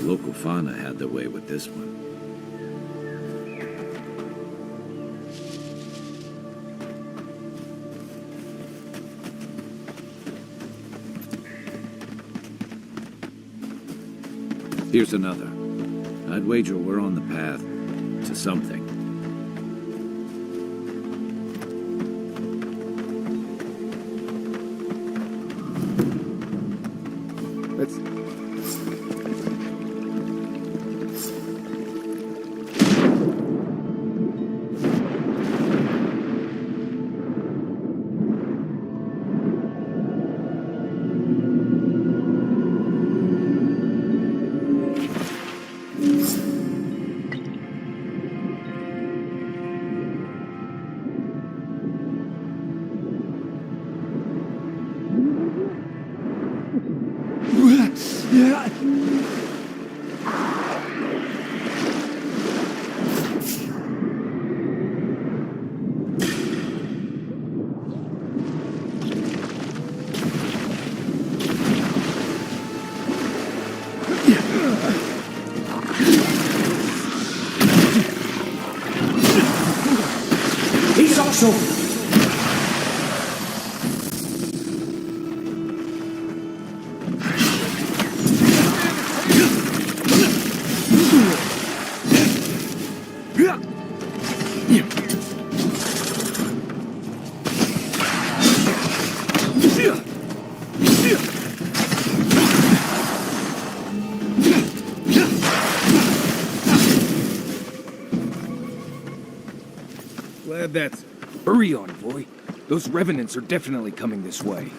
local fauna had their way with this one. Here's another. I'd wager we're on the path to something. Let's... He's also... Glad that's... Hurry on, boy. Those revenants are definitely coming this way.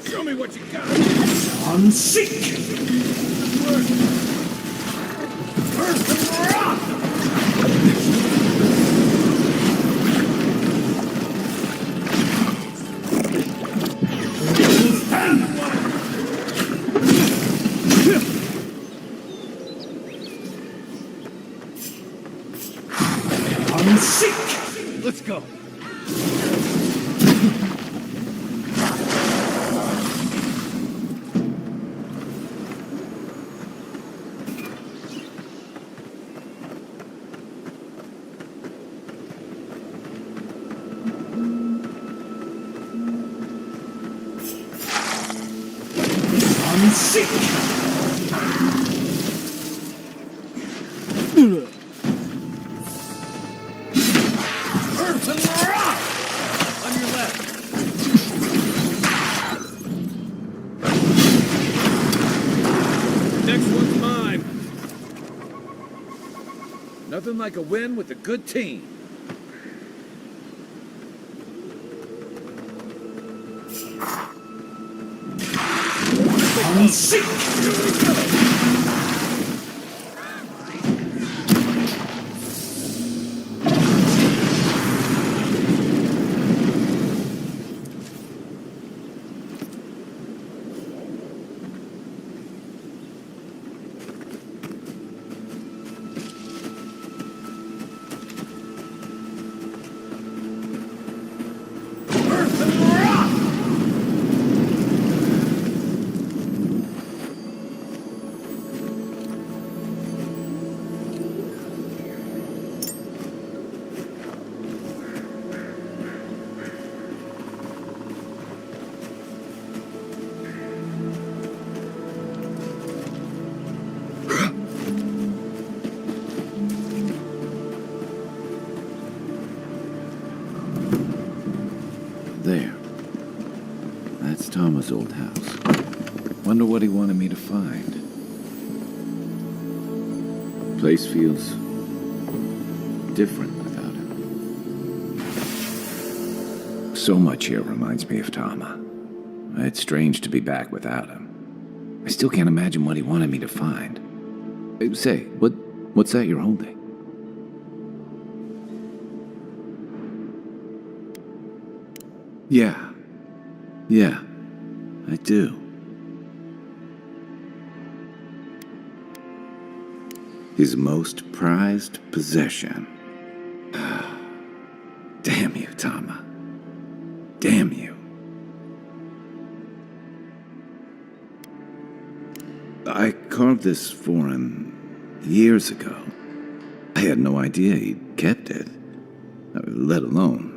Show me what you got. I'm sick. Earth and rock. I'm sick. Let's go. I'm sick. Earth and rock. On your left. Next one's mine. Nothing like a win with a good team. I'm sick. Earth and rock. There. That's Thomas' old house. Wonder what he wanted me to find. Place feels different without him. So much here reminds me of Tama. It's strange to be back without him. I still can't imagine what he wanted me to find. Say, what's that you're holding? Yeah, I do. His most prized possession. Damn you, Tama. Damn you. I carved this for him years ago. I had no idea he'd kept it, let alone.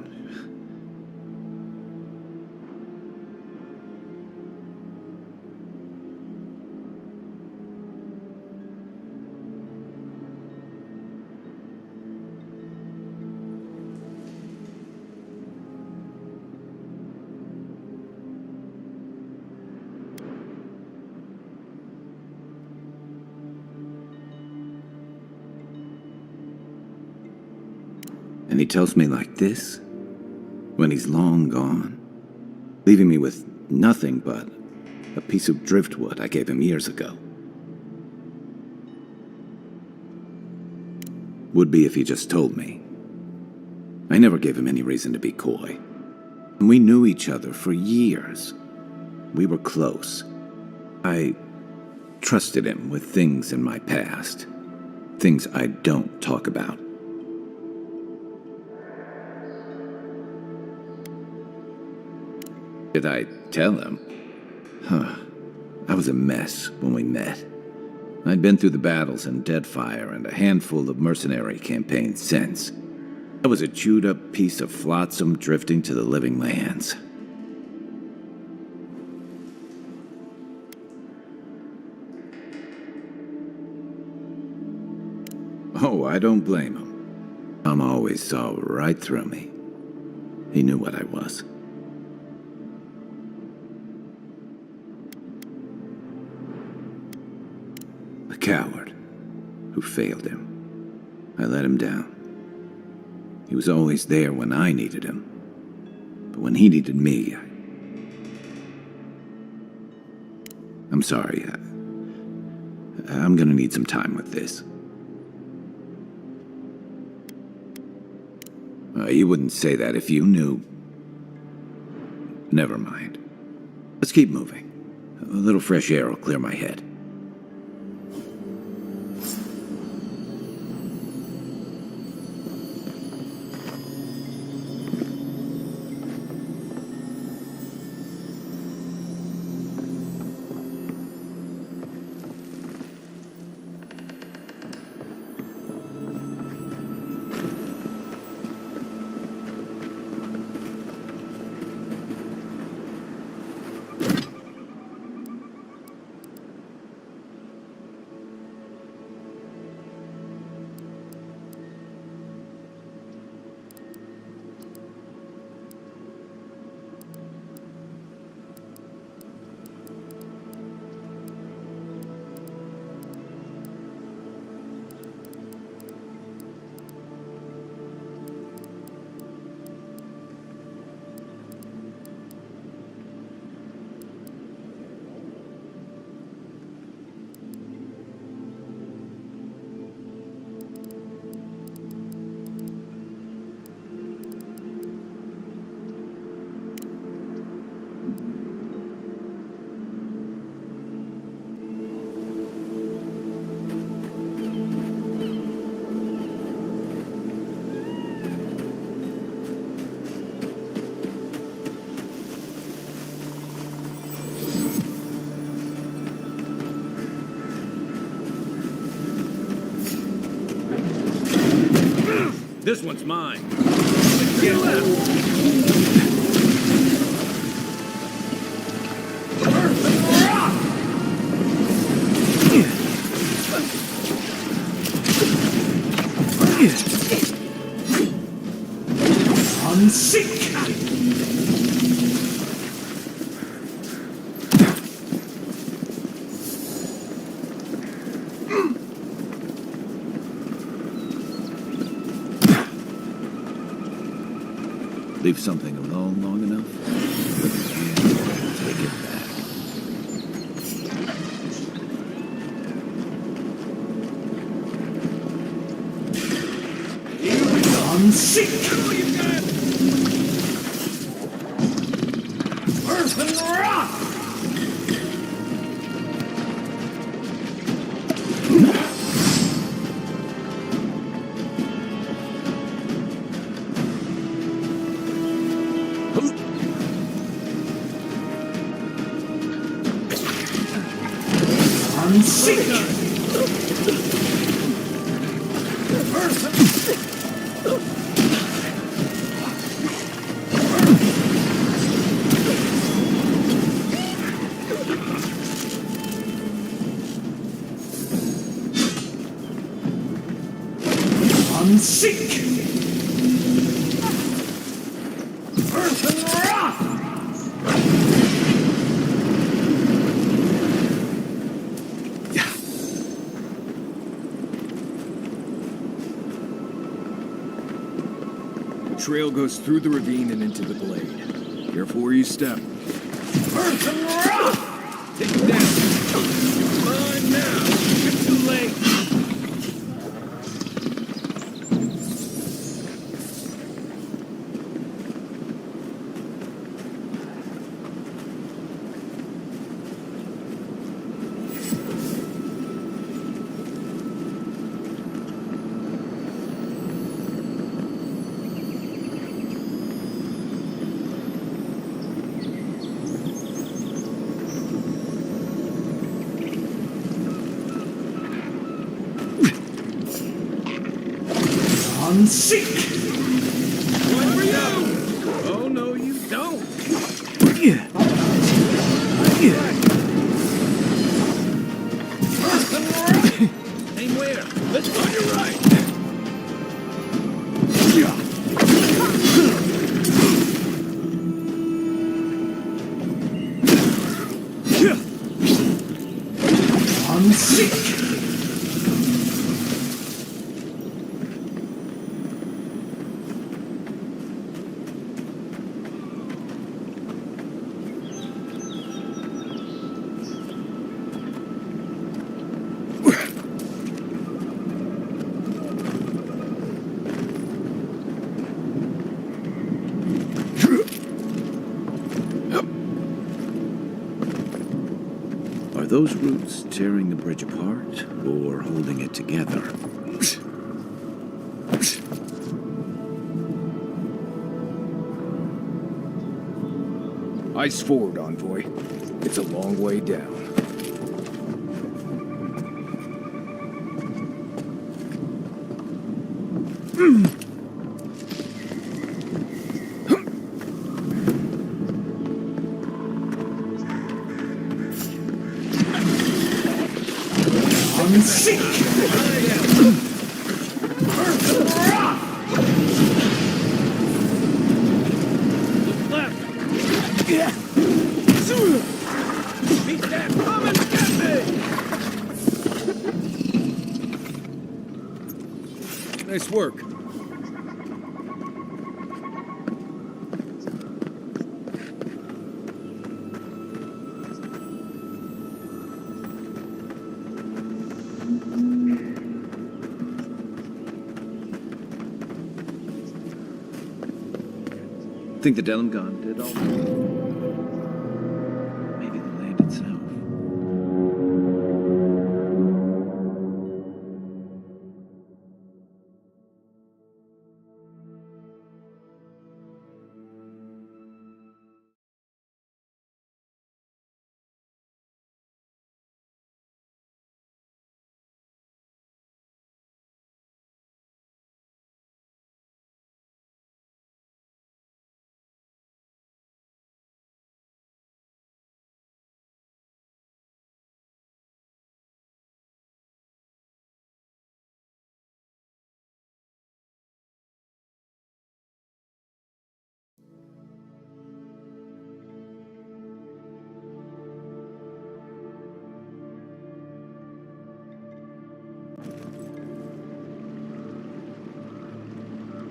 And he tells me like this, when he's long gone, leaving me with nothing but a piece of driftwood I gave him years ago. Would be if he just told me. I never gave him any reason to be coy. And we knew each other for years. We were close. I trusted him with things in my past. Things I don't talk about. Did I tell him? I was a mess when we met. I'd been through the battles in Deadfire and a handful of mercenary campaigns since. I was a chewed-up piece of flotsam drifting to the living lands. Oh, I don't blame him. Tom always saw right through me. He knew what I was. A coward who failed him. I let him down. He was always there when I needed him. But when he needed me, I'm sorry. I'm gonna need some time with this. You wouldn't say that if you knew. Never mind. Let's keep moving. A little fresh air will clear my head. This one's mine. Get left. Earth and rock. Unseek. Leave something alone long enough, but you can't take it back. Unseek! Earth and rock! Unseek! Unseek! Earth and rock! Trail goes through the ravine and into the glade. Careful where you step. Earth and rock! Take it down. Come on now. It's too late. Unseek! One for you. Oh, no, you don't. Earth and rock! Aim where? Let's on your right. Unseek! Are those roots tearing the bridge apart or holding it together? Ice forward, Envoy. It's a long way down. Unseek! Earth and rock! Left. Beat that. Come and get me. Nice work. Think the Delim gun did all?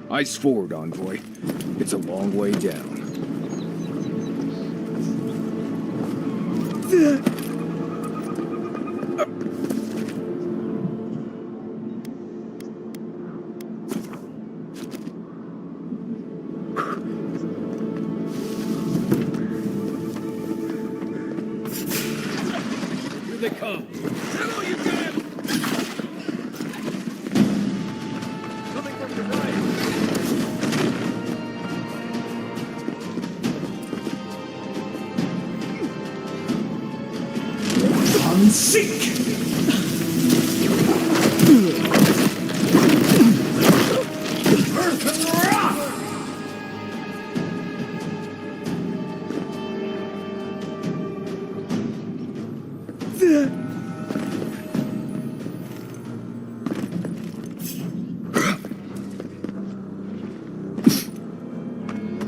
Ice forward, Envoy. It's a long way down. Here they come. Hello, you can! Coming from your right. Unseek! Earth and rock!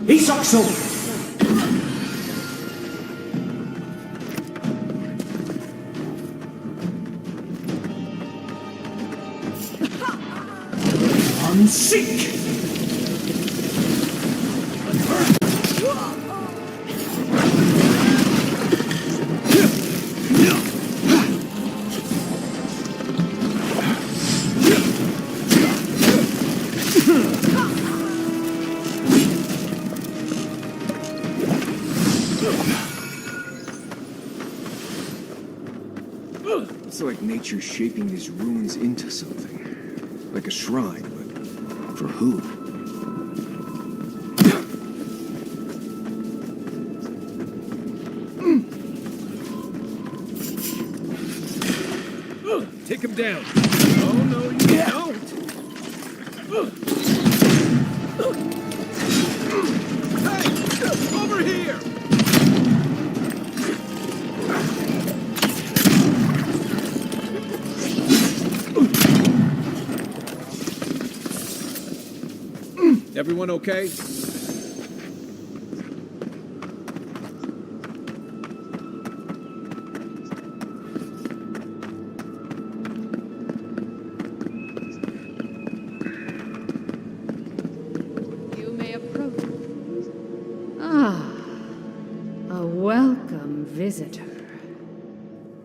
Isakso! Unseek! It's like nature's shaping these ruins into something. Like a shrine, but for who? Take him down. Oh, no, you don't. Hey, over here. Everyone okay? You may approach. Ah, a welcome visitor.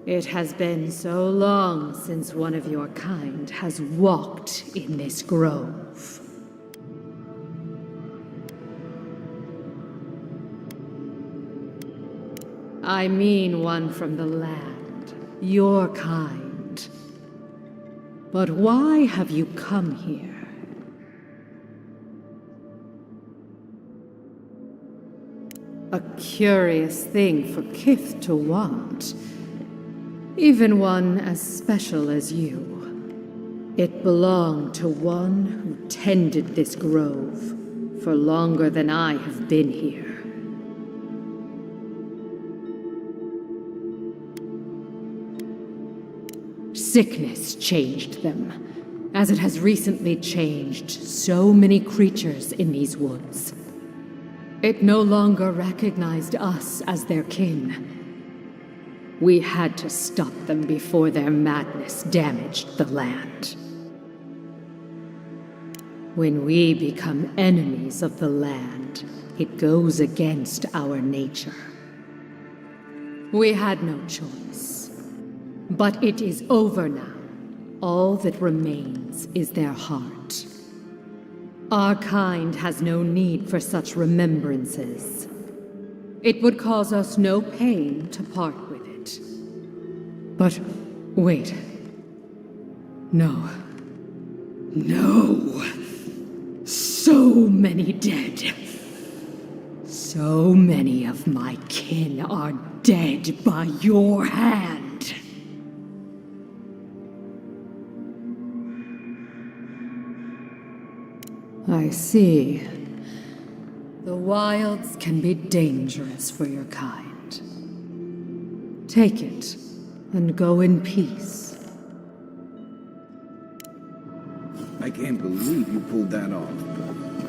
It has been so long since one of your kind has walked in this grove. I mean one from the land, your kind. But why have you come here? A curious thing for Kith to want. Even one as special as you. It belonged to one who tended this grove for longer than I have been here. Sickness changed them, as it has recently changed so many creatures in these woods. It no longer recognized us as their kin. We had to stop them before their madness damaged the land. When we become enemies of the land, it goes against our nature. We had no choice. But it is over now. All that remains is their heart. Our kind has no need for such remembrances. It would cause us no pain to part with it. But wait. No. No. So many dead. So many of my kin are dead by your hand. I see. The wilds can be dangerous for your kind. Take it, and go in peace. I can't believe you pulled that off.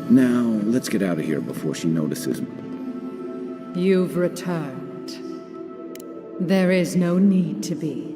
Now, let's get out of here before she notices. You've returned. There is no need to be.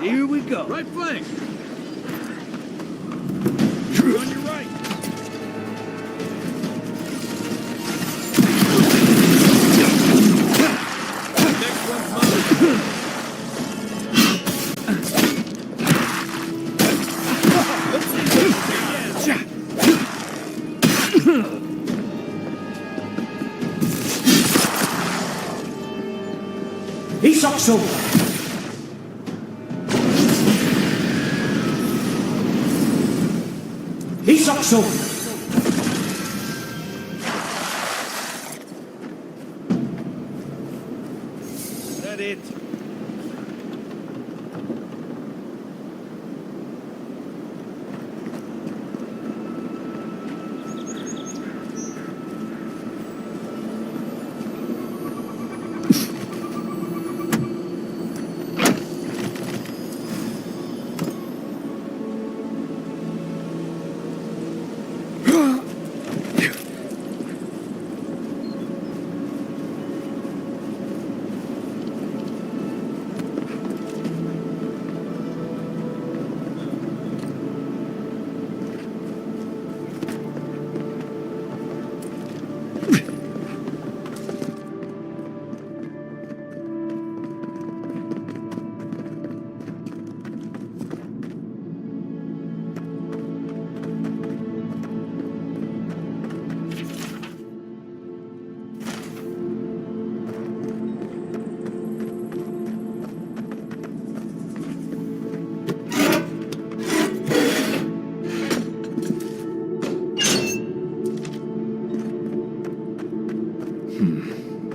Here we go. Right flank! You're on your right! Next one's mine! Isokso. Isokso. That it?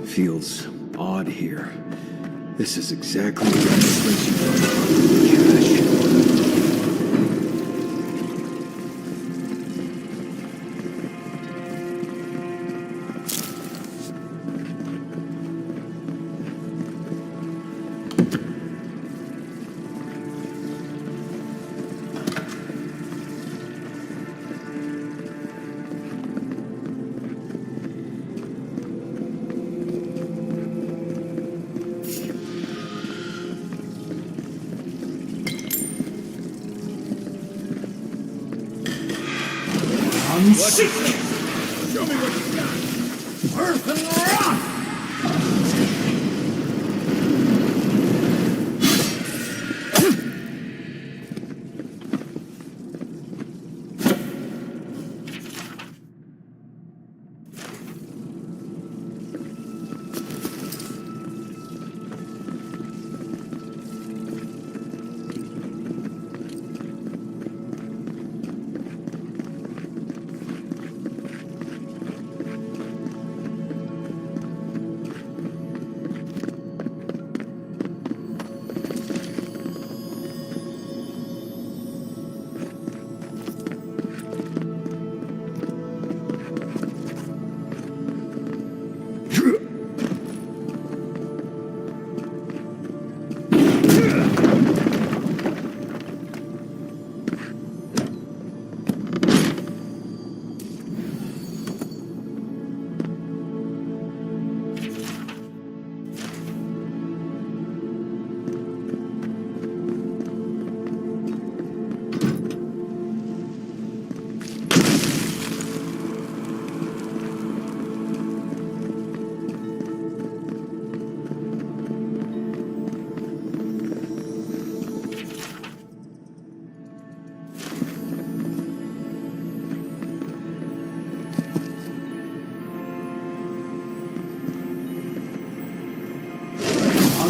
Feels odd here. This is exactly the kind of place you find cash. Seek! Show me what you got! Earth and rock!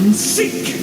Unseek!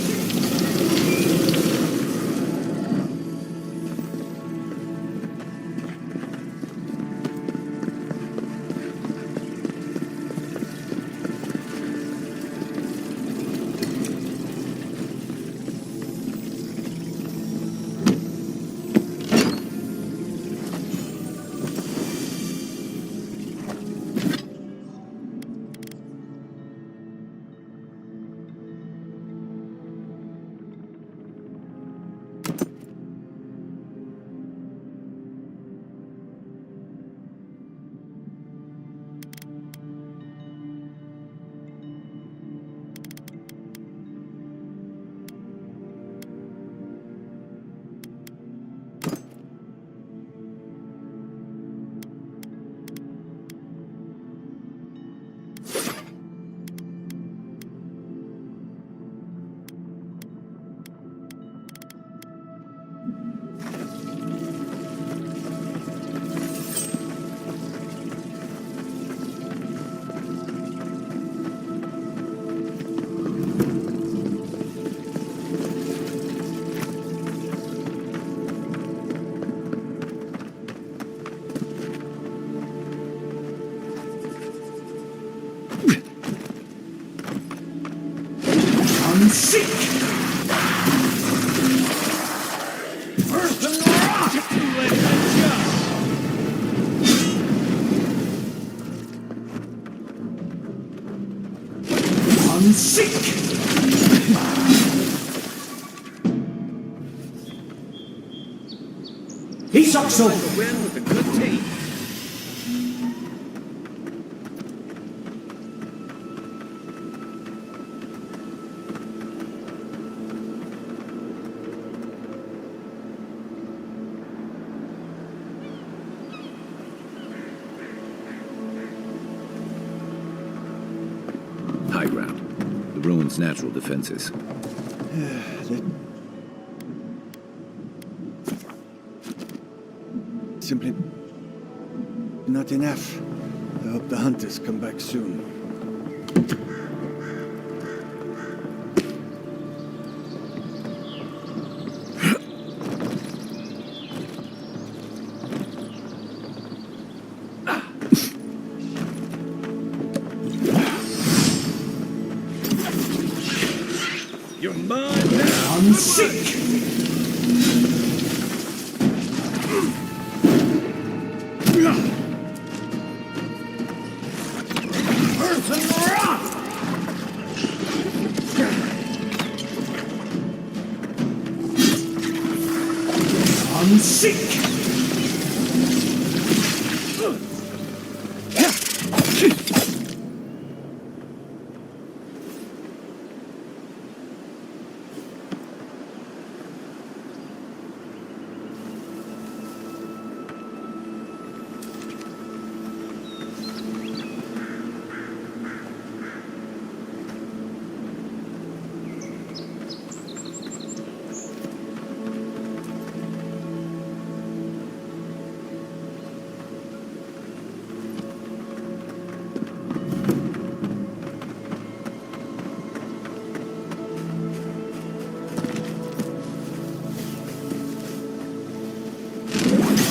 Unseek! Earth and rock! Let that shot. Unseek! Isakso! The win with a good team. High ground. The ruins' natural defenses. Simply not enough. I hope the hunters come back soon. You're mine now. Unseek! Earth and rock! Unseek!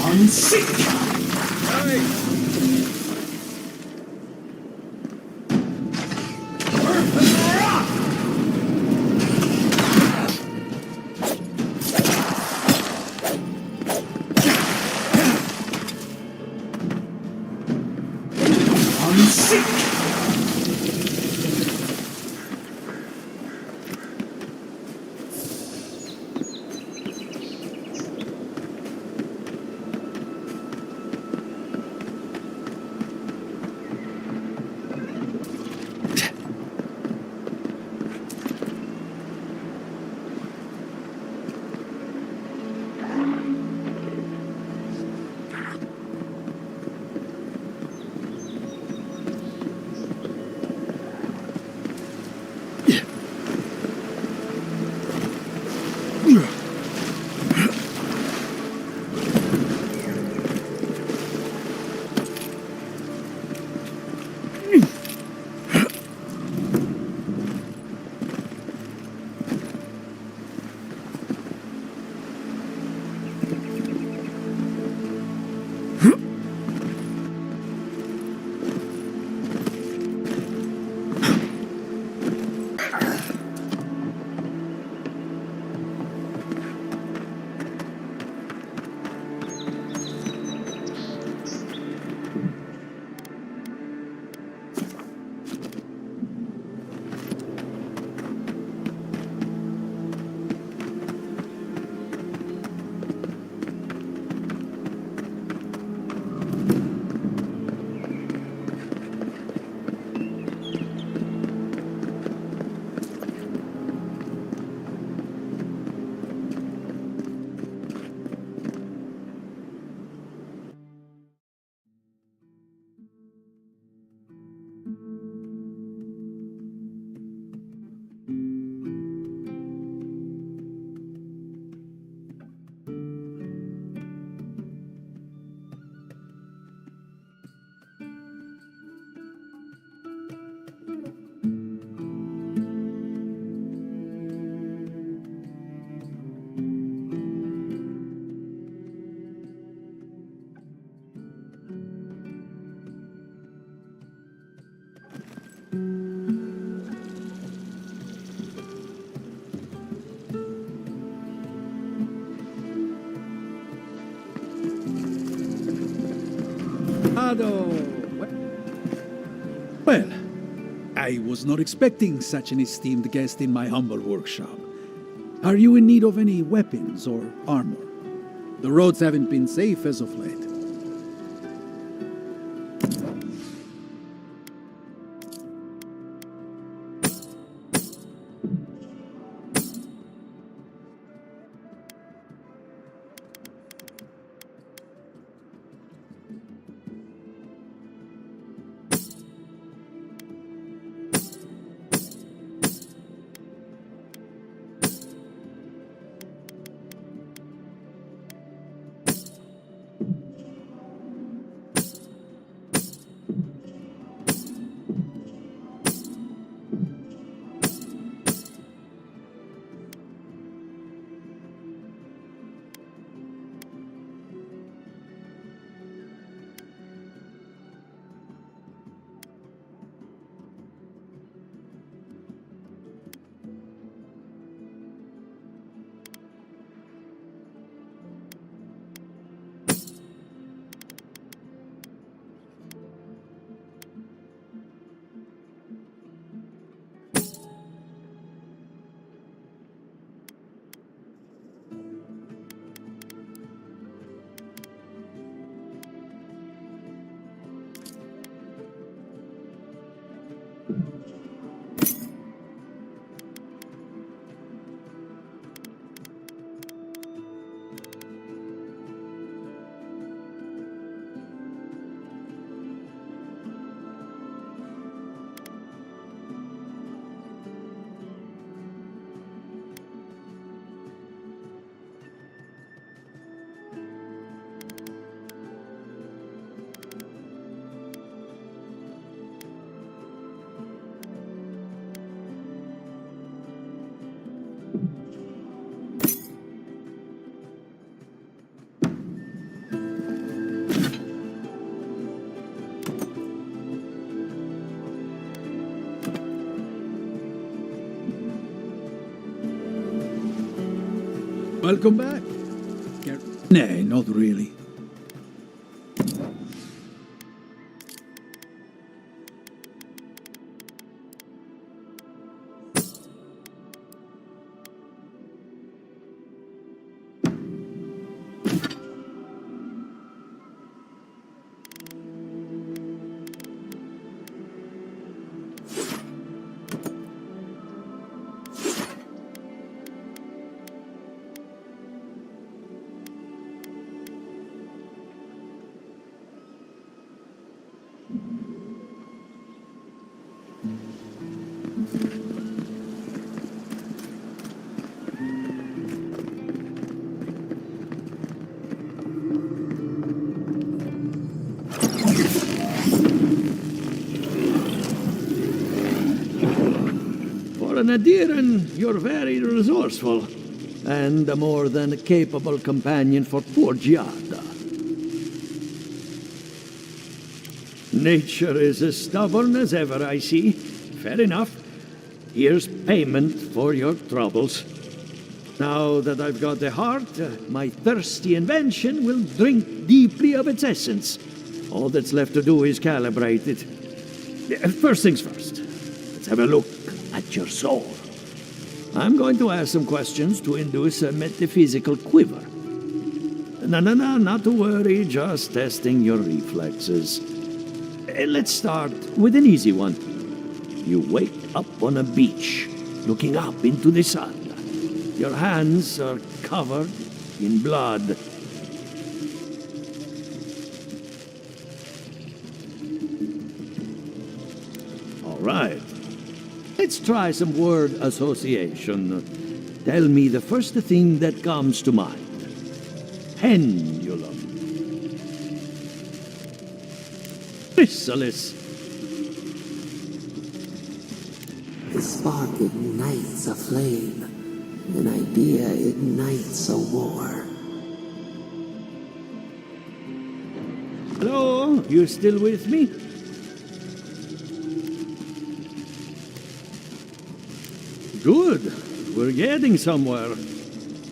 Unseek! Nice. Earth and rock! Unseek! Well, I was not expecting such an esteemed guest in my humble workshop. Are you in need of any weapons or armor? The roads haven't been safe as of late. Welcome back. Nay, not really. For an Adiran, you're very resourceful, and a more than capable companion for poor Giada. Nature is as stubborn as ever, I see. Fair enough. Here's payment for your troubles. Now that I've got the heart, my thirsty invention will drink deeply of its essence. All that's left to do is calibrate it. First things first, let's have a look at your soul. I'm going to ask some questions to induce a metaphysical quiver. No, not to worry, just testing your reflexes. Let's start with an easy one. You wake up on a beach, looking up into the sun. Your hands are covered in blood. right. Let's try some word association. Tell me the first thing that comes to mind. Pendulum. Chrysalis. The spark ignites a flame. An idea ignites a war. Hello? You still with me? Good. We're getting somewhere.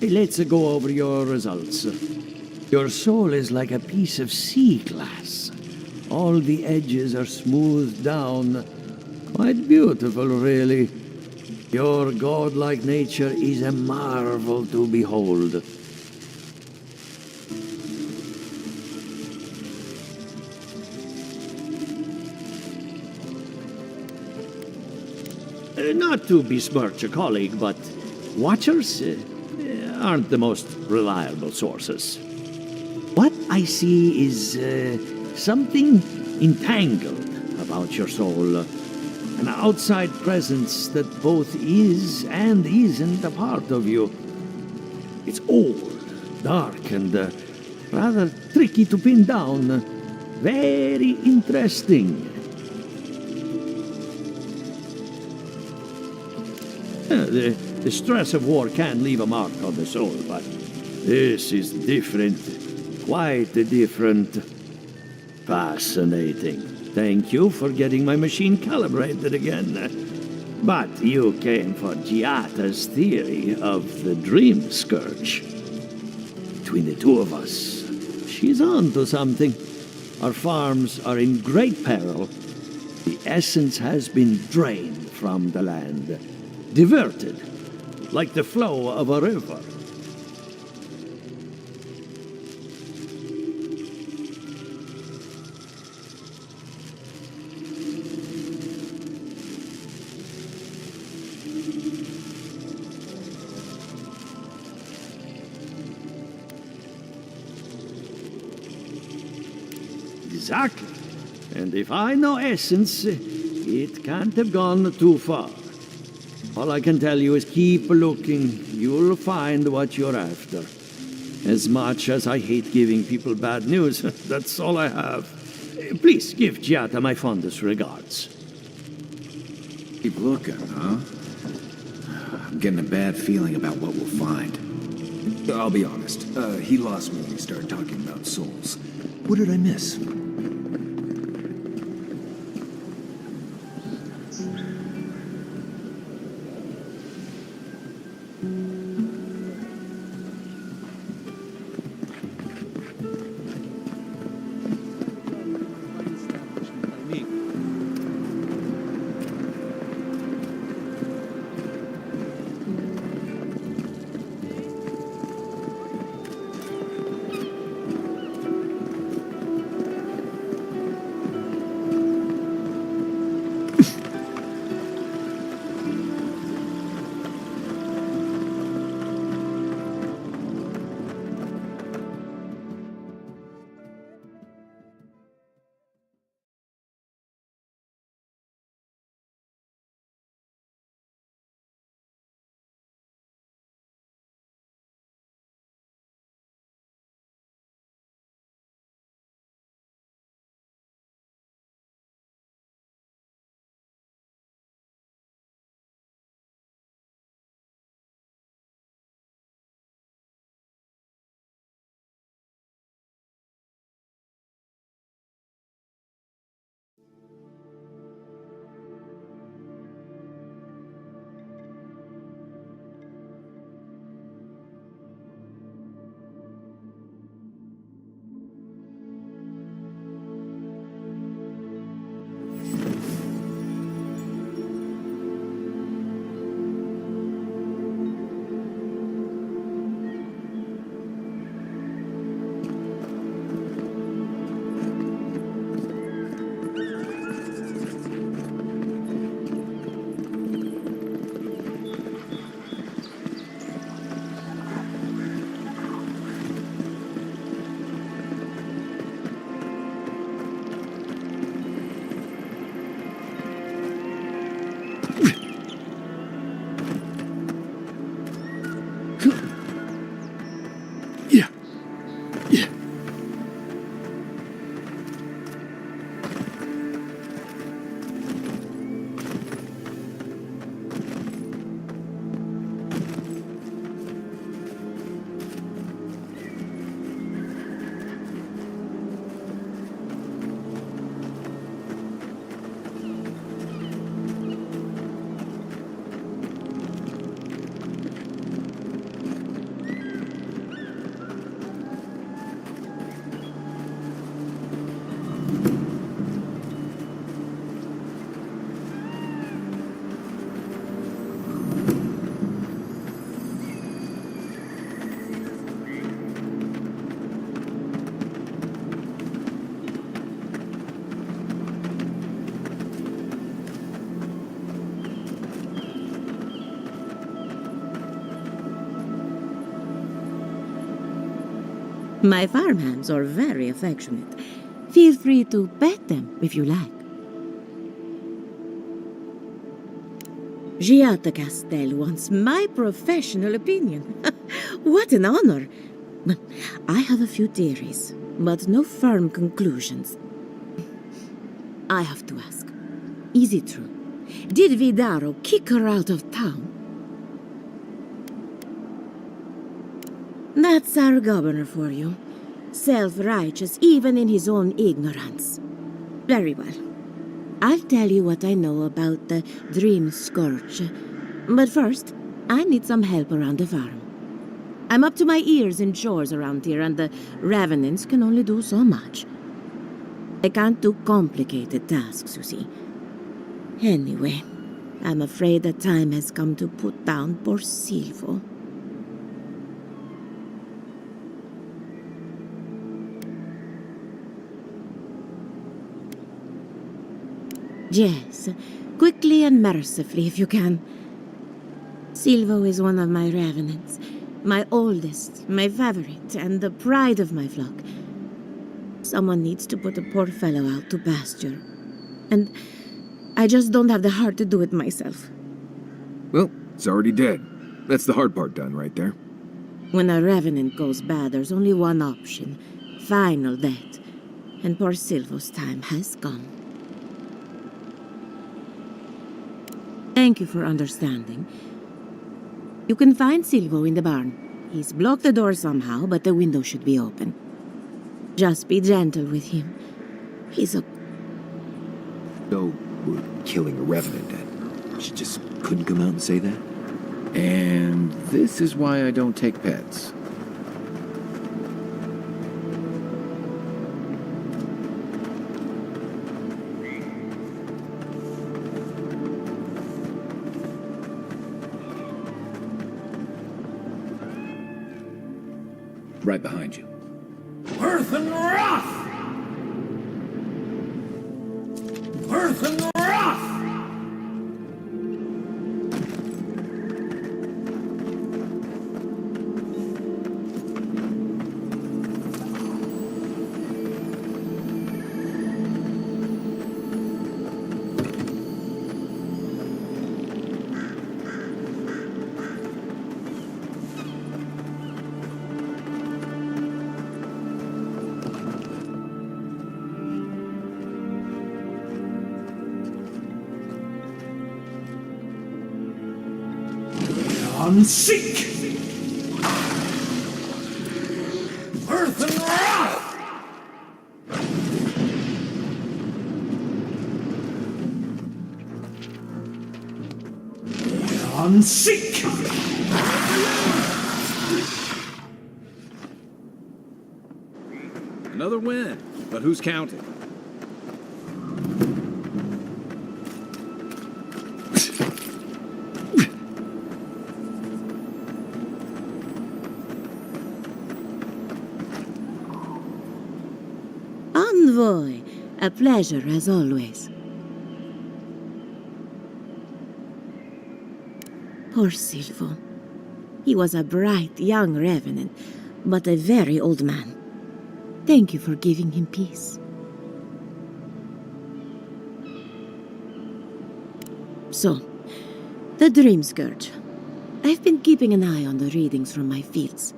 Hey, let's go over your results. Your soul is like a piece of sea glass. All the edges are smoothed down. Quite beautiful, really. Your godlike nature is a marvel to behold. Not to besmirch a colleague, but watchers aren't the most reliable sources. What I see is something entangled about your soul. An outside presence that both is and isn't a part of you. It's old, dark, and rather tricky to pin down. Very interesting. The stress of war can leave a mark on the soul, but this is different. Quite different. Fascinating. Thank you for getting my machine calibrated again. But you came for Giata's theory of the dream scourge. Between the two of us, she's on to something. Our farms are in great peril. The essence has been drained from the land. Diverted, like the flow of a river. Exactly. And if I know essence, it can't have gone too far. All I can tell you is keep looking. You'll find what you're after. As much as I hate giving people bad news, that's all I have. Please give Giata my fondest regards. Keep looking, huh? I'm getting a bad feeling about what we'll find. I'll be honest. He lost me when he started talking about souls. What did I miss? My farmhands are very affectionate. Feel free to pet them if you like. Giata Castel wants my professional opinion. What an honor! I have a few theories, but no firm conclusions. I have to ask, is it true? Did Vidaro kick her out of town? That's our governor for you. Self-righteous even in his own ignorance. Very well. I'll tell you what I know about the Dream Scourge. But first, I need some help around the farm. I'm up to my ears in chores around here, and the Revenants can only do so much. I can't do complicated tasks, you see. Anyway, I'm afraid the time has come to put down poor Silvo. Yes, quickly and mercifully if you can. Silvo is one of my Revenants. My oldest, my favorite, and the pride of my flock. Someone needs to put the poor fellow out to pasture. And I just don't have the heart to do it myself. Well, it's already dead. That's the hard part done right there. When a Revenant goes bad, there's only one option. Final death. And poor Silvo's time has gone. Thank you for understanding. You can find Silvo in the barn. He's blocked the door somehow, but the window should be open. Just be gentle with him. He's a... So, we're killing a Revenant then. She just couldn't come out and say that? And this is why I don't take pets. Right behind you. Earth and wrath! Earth and wrath! Seek! Earth and wrath! Seek! Another win, but who's counting? Envoy, a pleasure as always. Poor Silvo. He was a bright young Revenant, but a very old man. Thank you for giving him peace. So, the Dream Scourge. I've been keeping an eye on the readings from my fields.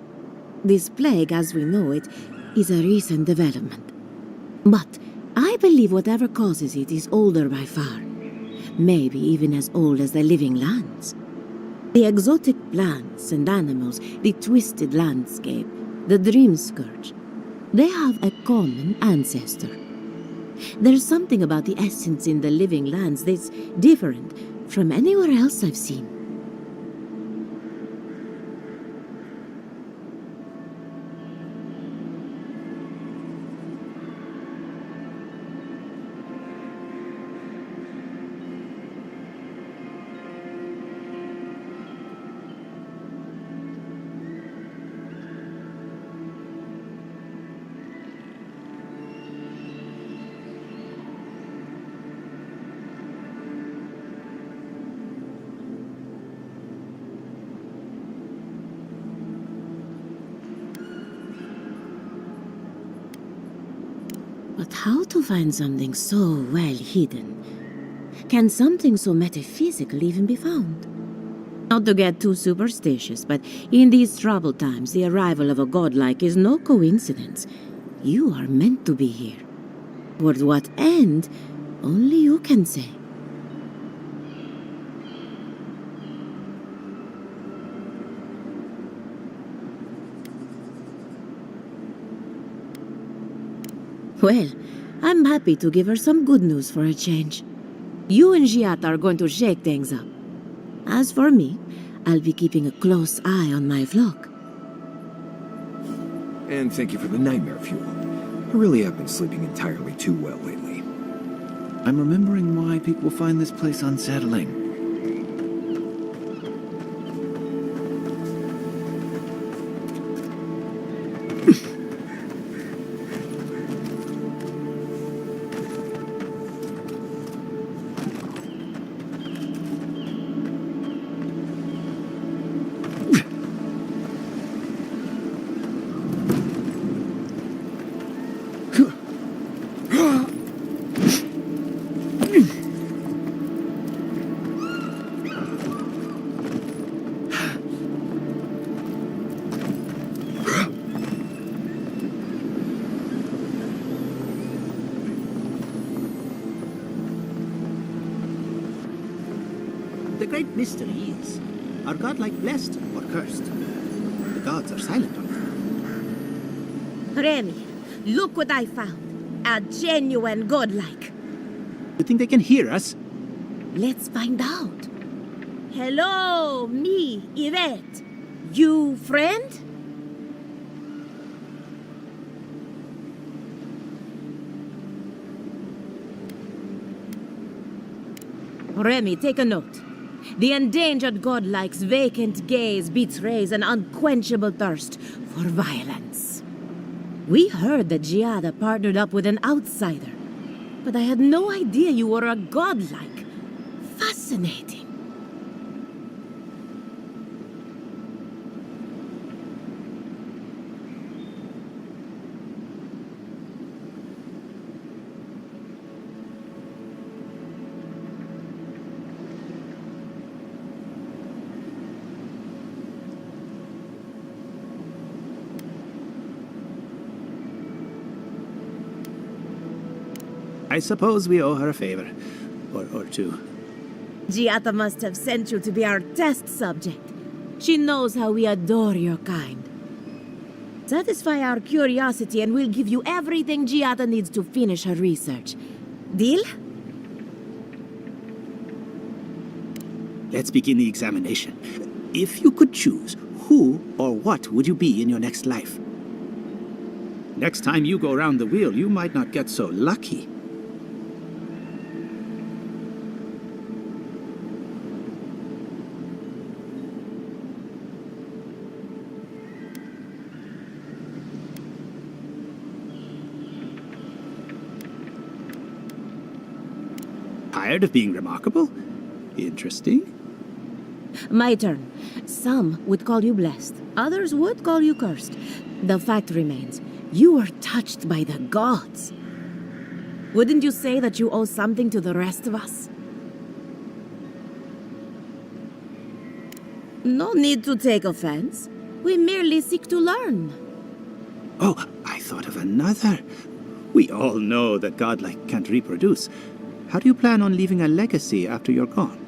This plague, as we know it, is a recent development. But I believe whatever causes it is older by far. Maybe even as old as the living lands. The exotic plants and animals, the twisted landscape, the Dream Scourge, they have a common ancestor. There's something about the essence in the living lands that's different from anywhere else I've seen. How to find something so well hidden? Can something so metaphysical even be found? Not to get too superstitious, but in these troubled times, the arrival of a godlike is no coincidence. You are meant to be here. Toward what end, only you can say. Well, I'm happy to give her some good news for a change. You and Giat are going to shake things up. As for me, I'll be keeping a close eye on my flock. And thank you for the nightmare fuel. I really have been sleeping entirely too well lately. I'm remembering why people find this place unsettling. The great mystery is, are godlike blessed or cursed? The gods are silent on it. Remy, look what I found. A genuine godlike. You think they can hear us? Let's find out. Hello, me, Yvette. You friend? Remy, take a note. The endangered godlike's vacant gaze betrays an unquenchable thirst for violence. We heard that Giada partnered up with an outsider, but I had no idea you were a godlike. Fascinating. I suppose we owe her a favor. Or two. Giada must have sent you to be our test subject. She knows how we adore your kind. Satisfy our curiosity and we'll give you everything Giada needs to finish her research. Deal? Let's begin the examination. If you could choose, who or what would you be in your next life? Next time you go around the wheel, you might not get so lucky. Tired of being remarkable? Interesting. My turn. Some would call you blessed. Others would call you cursed. The fact remains, you were touched by the gods. Wouldn't you say that you owe something to the rest of us? No need to take offense. We merely seek to learn. Oh, I thought of another. We all know that godlike can't reproduce. How do you plan on leaving a legacy after you're gone?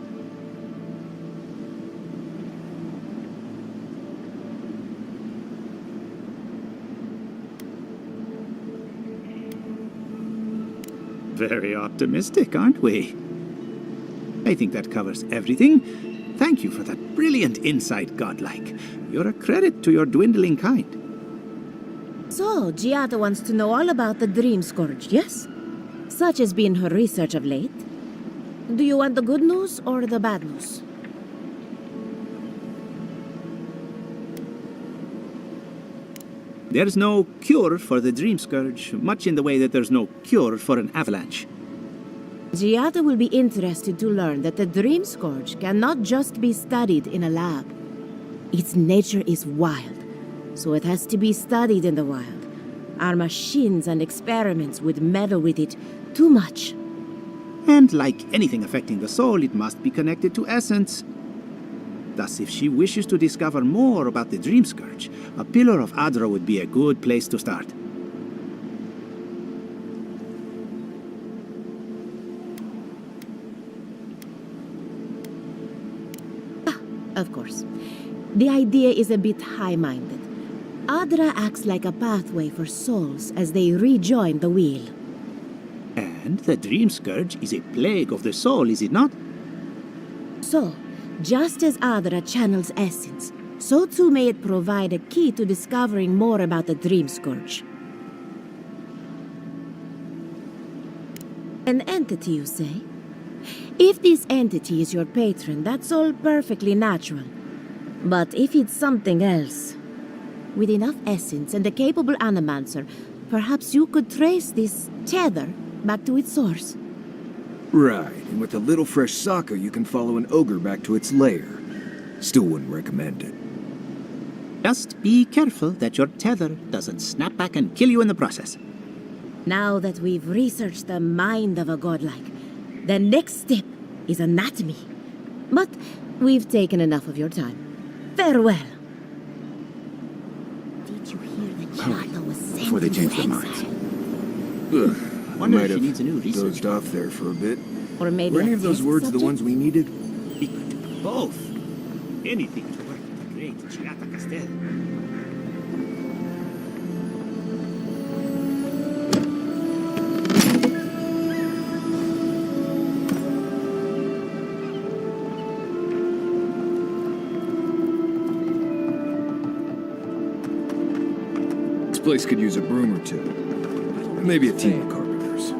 Very optimistic, aren't we? I think that covers everything. Thank you for that brilliant insight, godlike. You're a credit to your dwindling kind. So, Giada wants to know all about the Dream Scourge, yes? Such has been her research of late. Do you want the good news or the bad news? There's no cure for the Dream Scourge, much in the way that there's no cure for an avalanche. Giada will be interested to learn that the Dream Scourge cannot just be studied in a lab. Its nature is wild, so it has to be studied in the wild. Our machines and experiments would meddle with it too much. And like anything affecting the soul, it must be connected to essence. Thus, if she wishes to discover more about the Dream Scourge, a Pillar of Adra would be a good place to start. Of course. The idea is a bit high-minded. Adra acts like a pathway for souls as they rejoin the wheel. And the Dream Scourge is a plague of the soul, is it not? So, just as Adra channels essence, so too may it provide a key to discovering more about the Dream Scourge. An entity, you say? If this entity is your patron, that's all perfectly natural. But if it's something else, with enough essence and a capable animancer, perhaps you could trace this tether back to its source. Right, and with a little fresh sake, you can follow an ogre back to its lair. Still wouldn't recommend it. Just be careful that your tether doesn't snap back and kill you in the process. Now that we've researched the mind of a godlike, the next step is anatomy. But we've taken enough of your time. Farewell. Did you hear the charter was sent Before they into change their exile? minds. Ugh, I Wonder might if she have needs a new research dozed off there for a bit. Or maybe Were a any of those test words the subject? ones we needed? We could do both. Anything to work with the great Chirata Castel. This place could use a broom or two. Maybe a team of carpenters.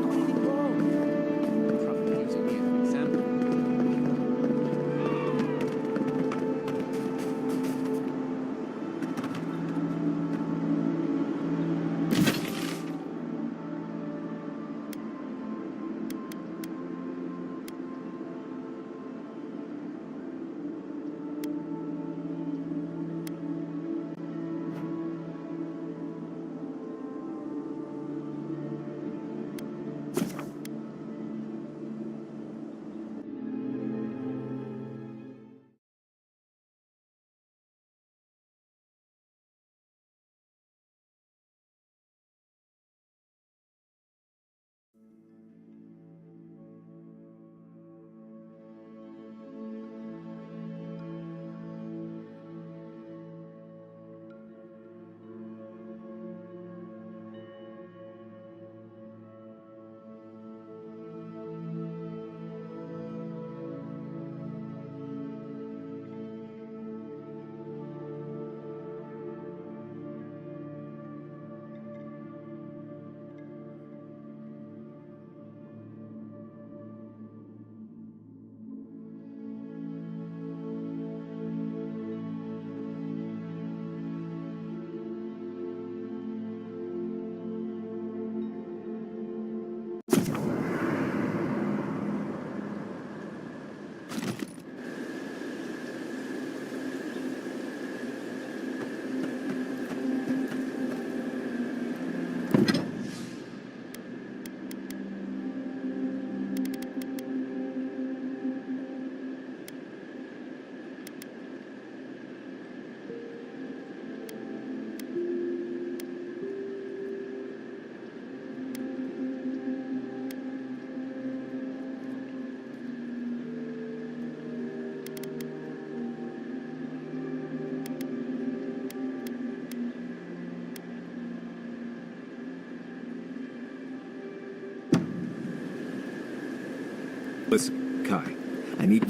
Listen, Kai, I need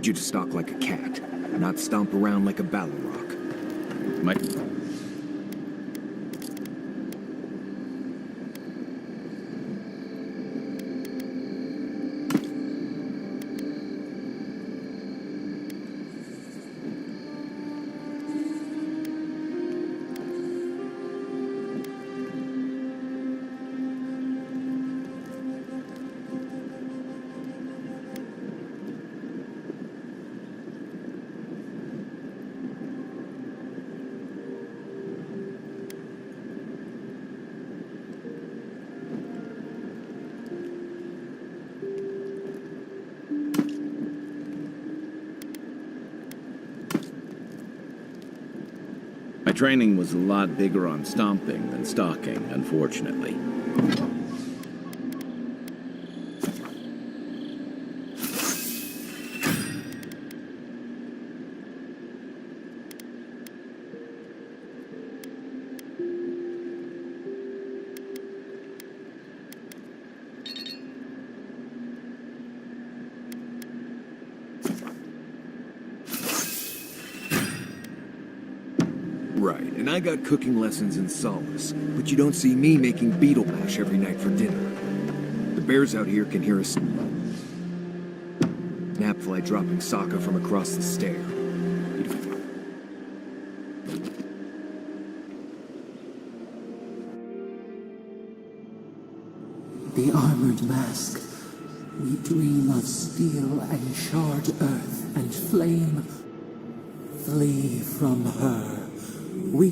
you to stalk like a cat, not stomp around like a Balrog. My... training was a lot bigger on stomping than stalking, unfortunately. Right, and I got cooking lessons in Solace, but you don't see me making beetle mash every night for dinner. The bears out here can hear us Napfly dropping Sokka from across the stair. The armored mask. We dream of steel and charred earth and flame. Flee from her. We...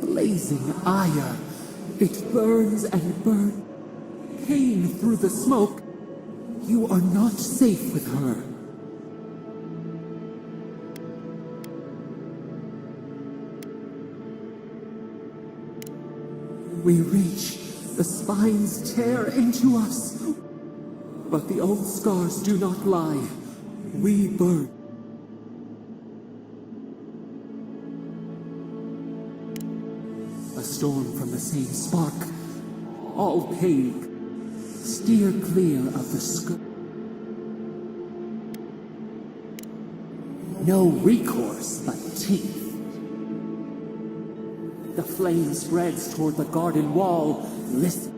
Blazing ire. It burns and burns. Pain through the smoke. You are not safe with her. We reach. The spines tear into us. But the old scars do not lie. We burn. A storm from the same spark. All pain. Steer clear of the scourge. No recourse but teeth. The flame spreads toward the garden wall. Listen.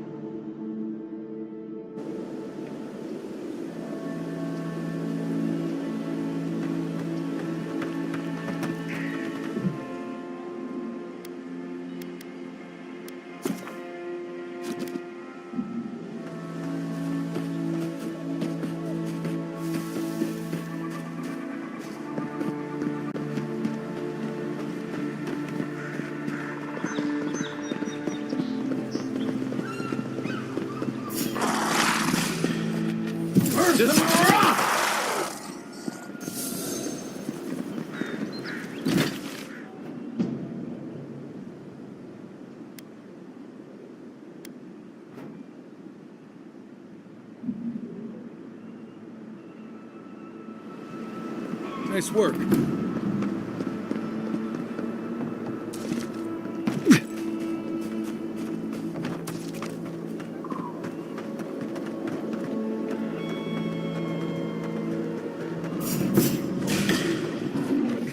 Nice work.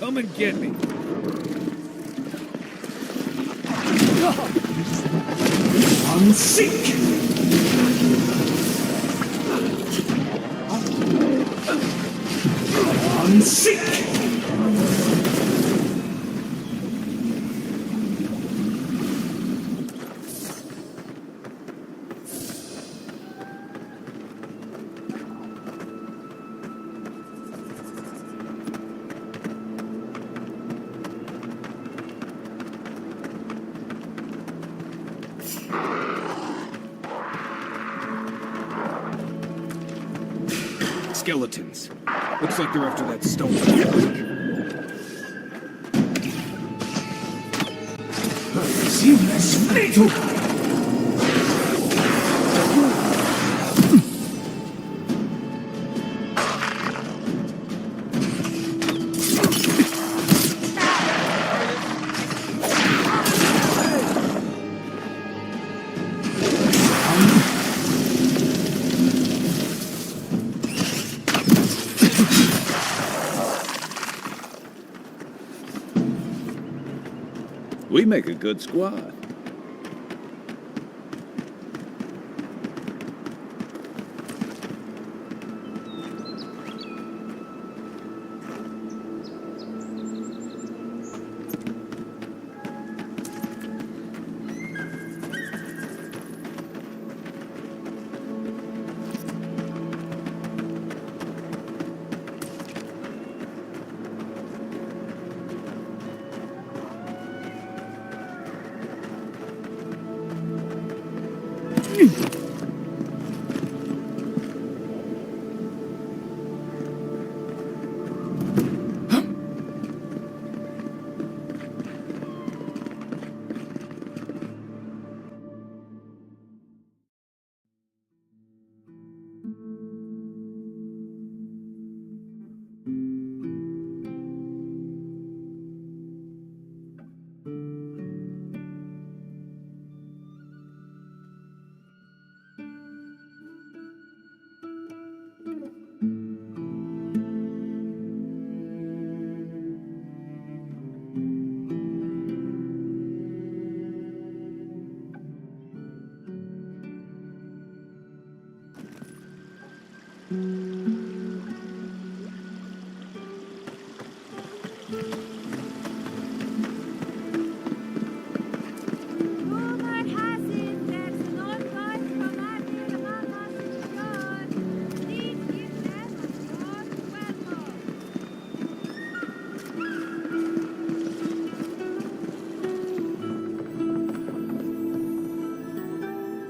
Come and get me. Unseek! Unseek! Skeletons. Looks like they're after that stone. Seamless fatal! We make a good squad.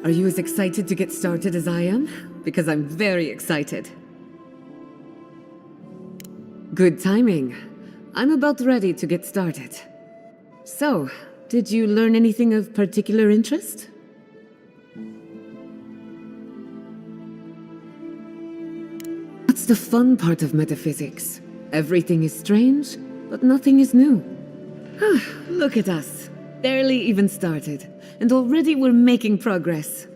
Are you as excited to get started as I am? Because I'm very excited. Good timing. I'm about ready to get started. So, did you learn anything of particular interest? That's the fun part of metaphysics. Everything is strange, but nothing is new. Look at us. Barely even started, and already we're making progress.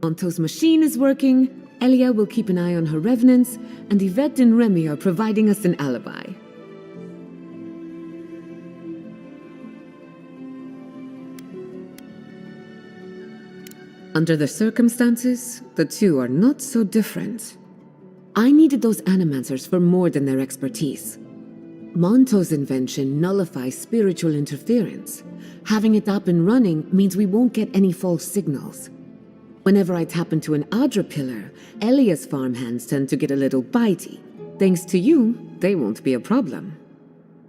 Monto's machine is working, Elia will keep an eye on her revenants, and Yvette and Remy are providing us an alibi. Under the circumstances, the two are not so different. I needed those animancers for more than their expertise. Monto's invention nullifies spiritual interference. Having it up and running means we won't get any false signals. Whenever I tap into an Adra pillar, Elia's farmhands tend to get a little bitey. Thanks to you, they won't be a problem.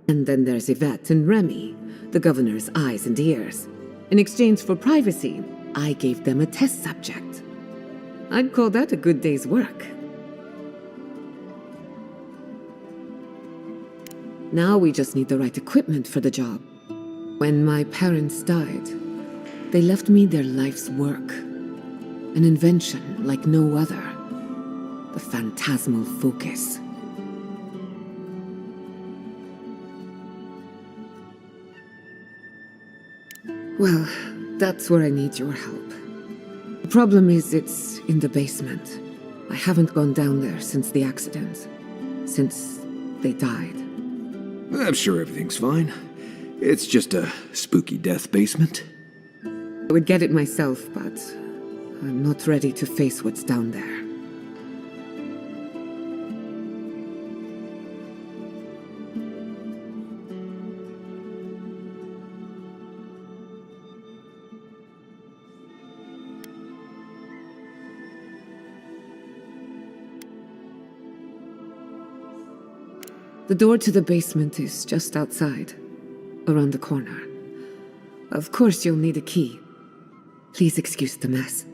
And then there's Yvette and Remy, the governor's eyes and ears. In exchange for privacy, I gave them a test subject. I'd call that a good day's work. Now we just need the right equipment for the job. When my parents died, they left me their life's work. An invention like no other. The phantasmal focus. Well, that's where I need your help. The problem is it's in the basement. I haven't gone down there since the accident. Since they died. I'm sure everything's fine. It's just a spooky death basement. I would get it myself, but I'm not ready to face what's down there. The door to the basement is just outside, around the corner. Of course you'll need a key. Please excuse the mess.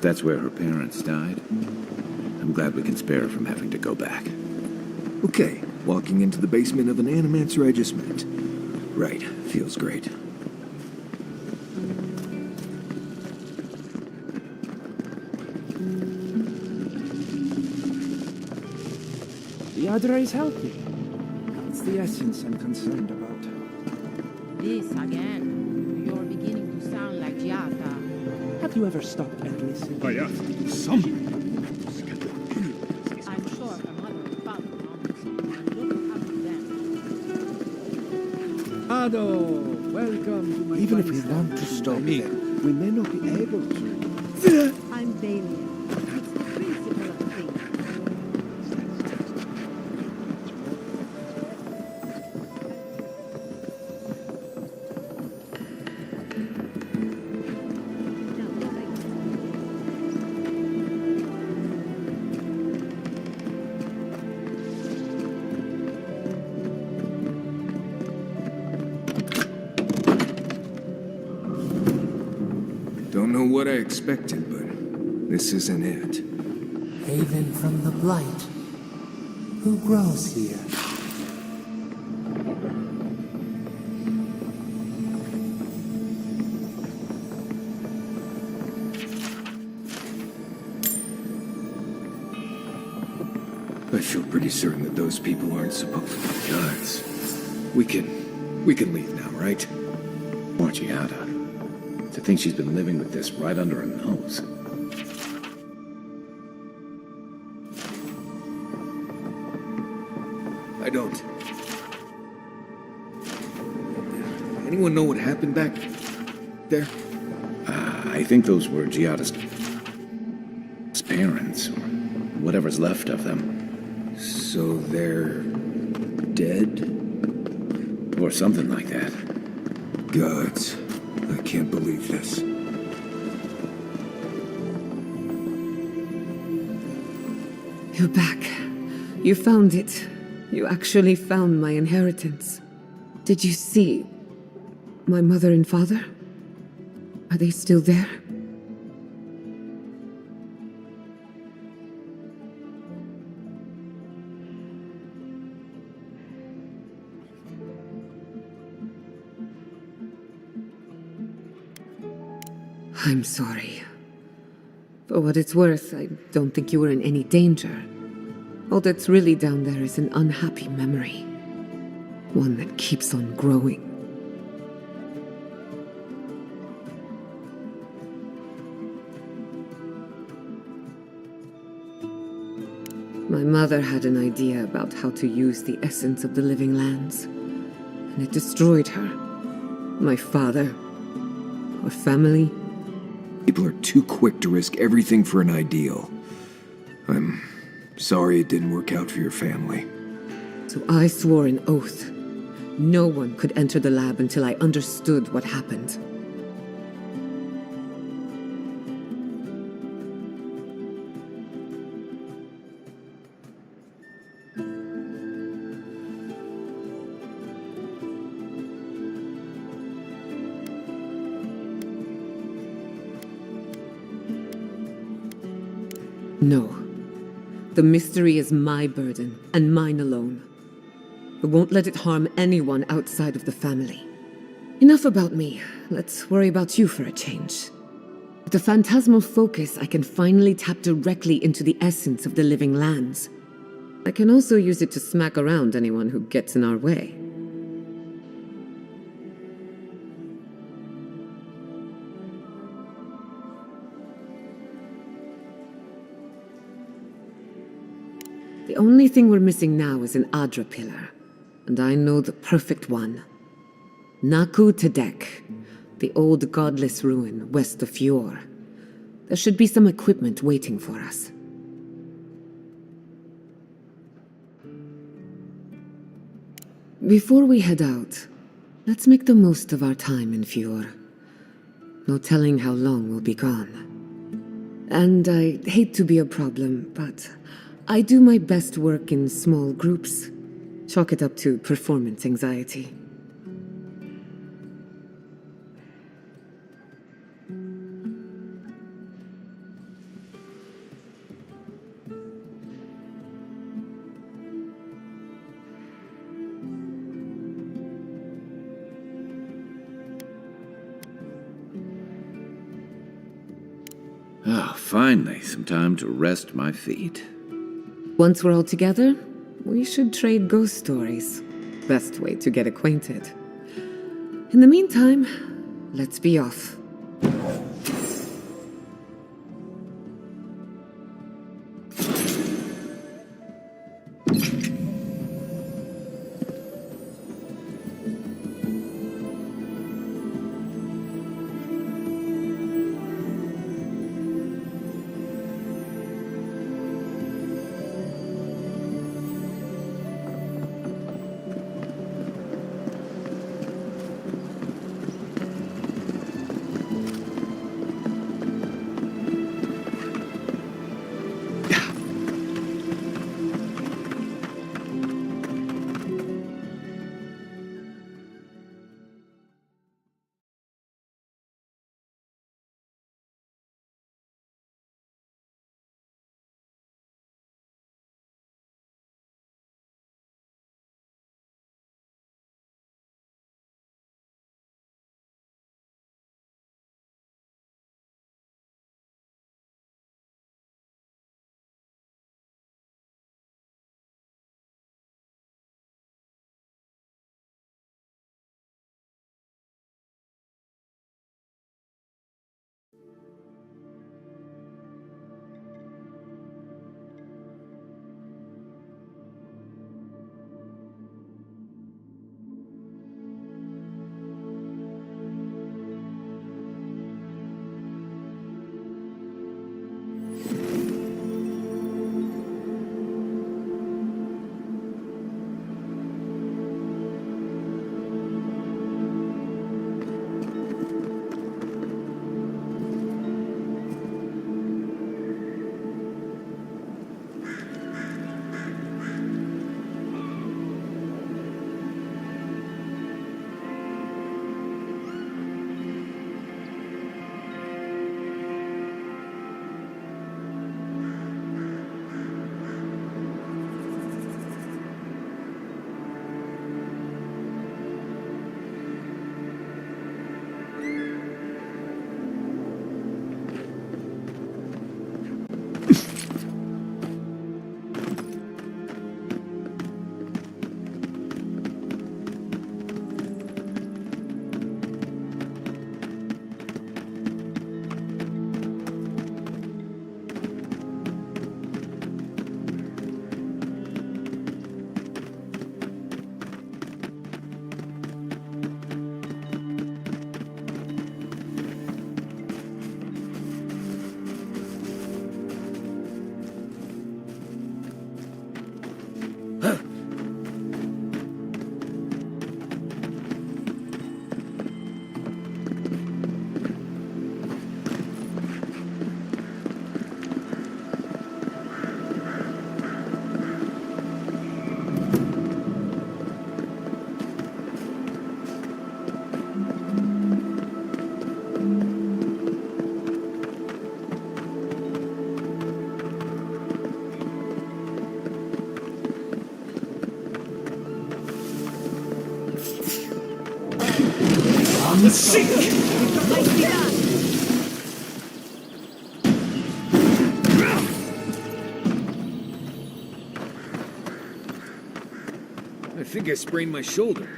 That's where her parents died. I'm glad we can spare her from having to go back. Okay, walking into the basement of an animancer I just met. Right, feels great. The Adra is healthy. It's the essence I'm concerned about. This again. You're beginning to sound like Giata. Have you ever stopped and listened? Oh yeah, some. I'm sure her mother and father promised, and look up to them. Ado, welcome to my Even if fine we want to establishment. stop them, we may not be able to. I'm Bailey. It's the principle of the thing. Don't know what I expected, but this isn't it. Haven from the blight. Who grows here? I feel pretty certain that those people aren't supposed to be guards. We can leave now, right? Morgiata. To think she's been living with this right under her nose. I don't. Anyone know what happened back there? I think those were Giada's parents, or whatever's left of them. So they're dead? Or something like that. Gods, I can't believe this. You're back. You found it. You actually found my inheritance. Did you see my mother and father? Are they still there? I'm sorry. For what it's worth, I don't think you were in any danger. All that's really down there is an unhappy memory. One that keeps on growing. My mother had an idea about how to use the essence of the living lands, and it destroyed her. My father, our family. People are too quick to risk everything for an ideal. I'm sorry it didn't work out for your family. So I swore an oath. No one could enter the lab until I understood what happened. No. The mystery is my burden, and mine alone. I won't let it harm anyone outside of the family. Enough about me. Let's worry about you for a change. With the phantasmal focus, I can finally tap directly into the essence of the living lands. I can also use it to smack around anyone who gets in our way. The only thing we're missing now is an Adra pillar, and I know the perfect one. Naku Tedek, the old godless ruin west of Fjord. There should be some equipment waiting for us. Before we head out, let's make the most of our time in Fjord. No telling how long we'll be gone. And I hate to be a problem, but I do my best work in small groups. Chalk it up to performance anxiety. Ah, finally, some time to rest my feet. Once we're all together, we should trade ghost stories. Best way to get acquainted. In the meantime, let's be off. I think I sprained my shoulder.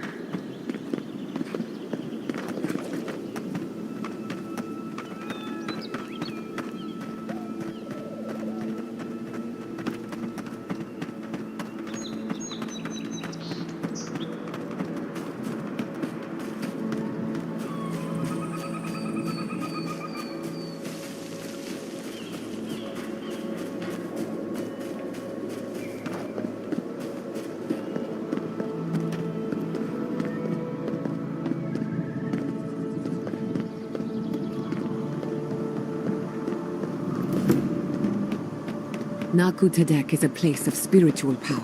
Naku Tedek is a place of spiritual power.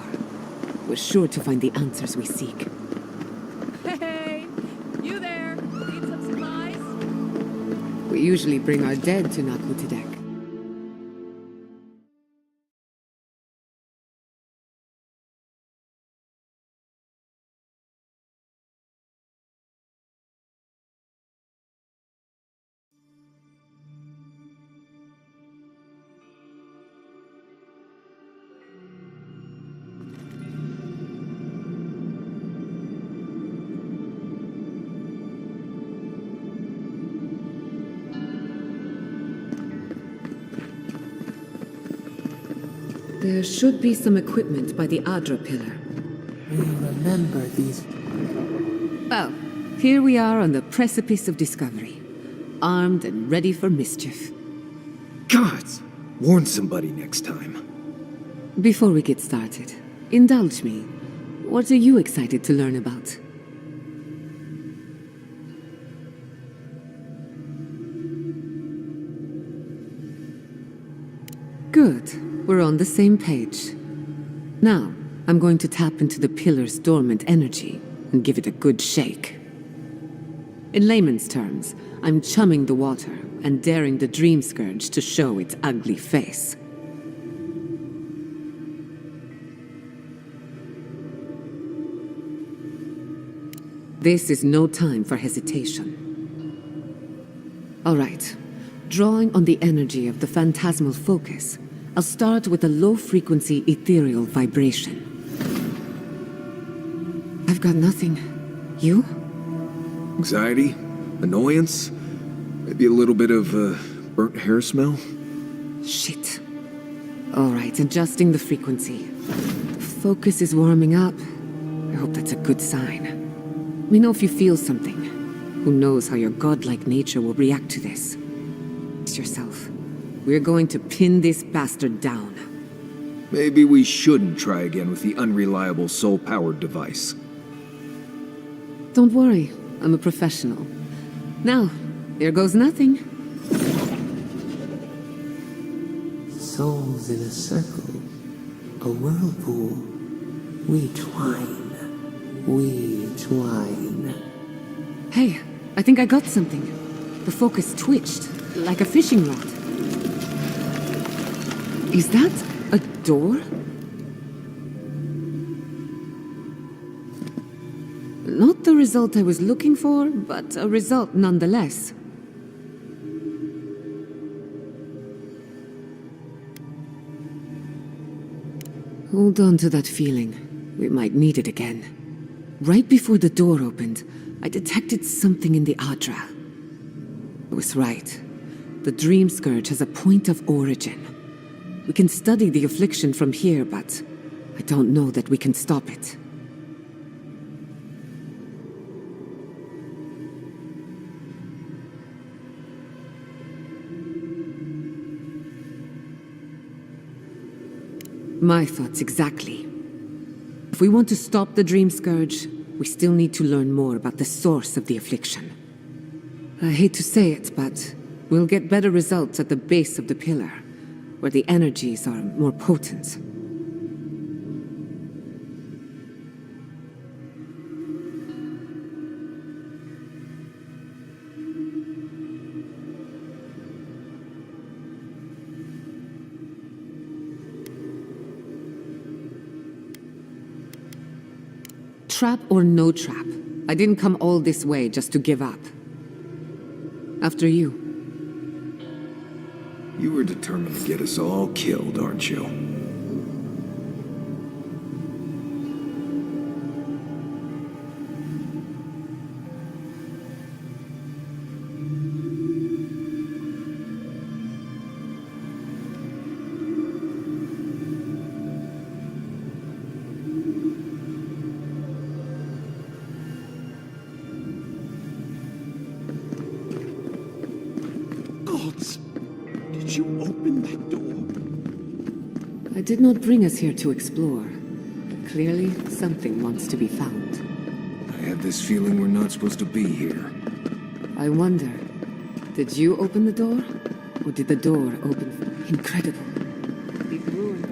We're sure to find the answers we seek. Hey, you there? Need some supplies? We usually bring our dead to Naku Tedek. There should be some equipment by the Adra pillar. We remember these. Well, here we are on the precipice of discovery. Armed and ready for mischief. Gods! Warn somebody next time. Before we get started, indulge me. What are you excited to learn about? Good. We're on the same page. Now, I'm going to tap into the pillar's dormant energy and give it a good shake. In layman's terms, I'm chumming the water and daring the Dream Scourge to show its ugly face. This is no time for hesitation. All right. Drawing on the energy of the phantasmal focus, I'll start with a low-frequency ethereal vibration. I've got nothing. You? Anxiety? Annoyance? Maybe a little bit of, burnt hair smell? Shit. All right, adjusting the frequency. The focus is warming up. I hope that's a good sign. Let me know if you feel something. Who knows how your godlike nature will react to this. Brace yourself. We're going to pin this bastard down. Maybe we shouldn't try again with the unreliable soul-powered device. Don't worry, I'm a professional. Now, there goes nothing. Souls in a circle, a whirlpool. We twine. We twine. Hey, I think I got something. The focus twitched, like a fishing rod. Is that a door? Not the result I was looking for, but a result nonetheless. Hold on to that feeling. We might need it again. Right before the door opened, I detected something in the Adra. I was right. The Dream Scourge has a point of origin. We can study the affliction from here, but I don't know that we can stop it. My thoughts exactly. If we want to stop the Dream Scourge, we still need to learn more about the source of the affliction. I hate to say it, but we'll get better results at the base of the pillar, where the energies are more potent. Trap or no trap, I didn't come all this way just to give up. After you. You were determined to get us all killed, aren't you? Gods! Did you open that door? I did not bring us here to explore. But clearly, something wants to be found. I have this feeling we're not supposed to be here. I wonder, did you open the door? Or did the door open? Incredible. We've ruined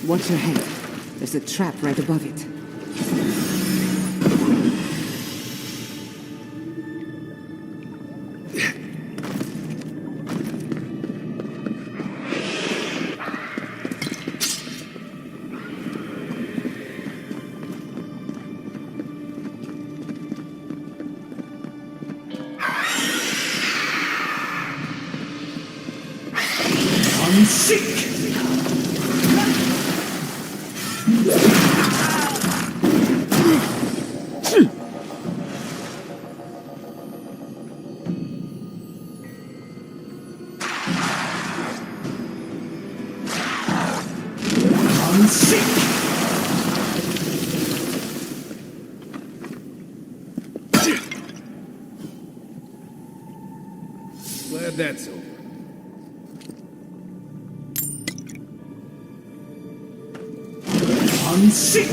Watch your head. There's a trap right above it. Unseek! Glad that's over. Unseek!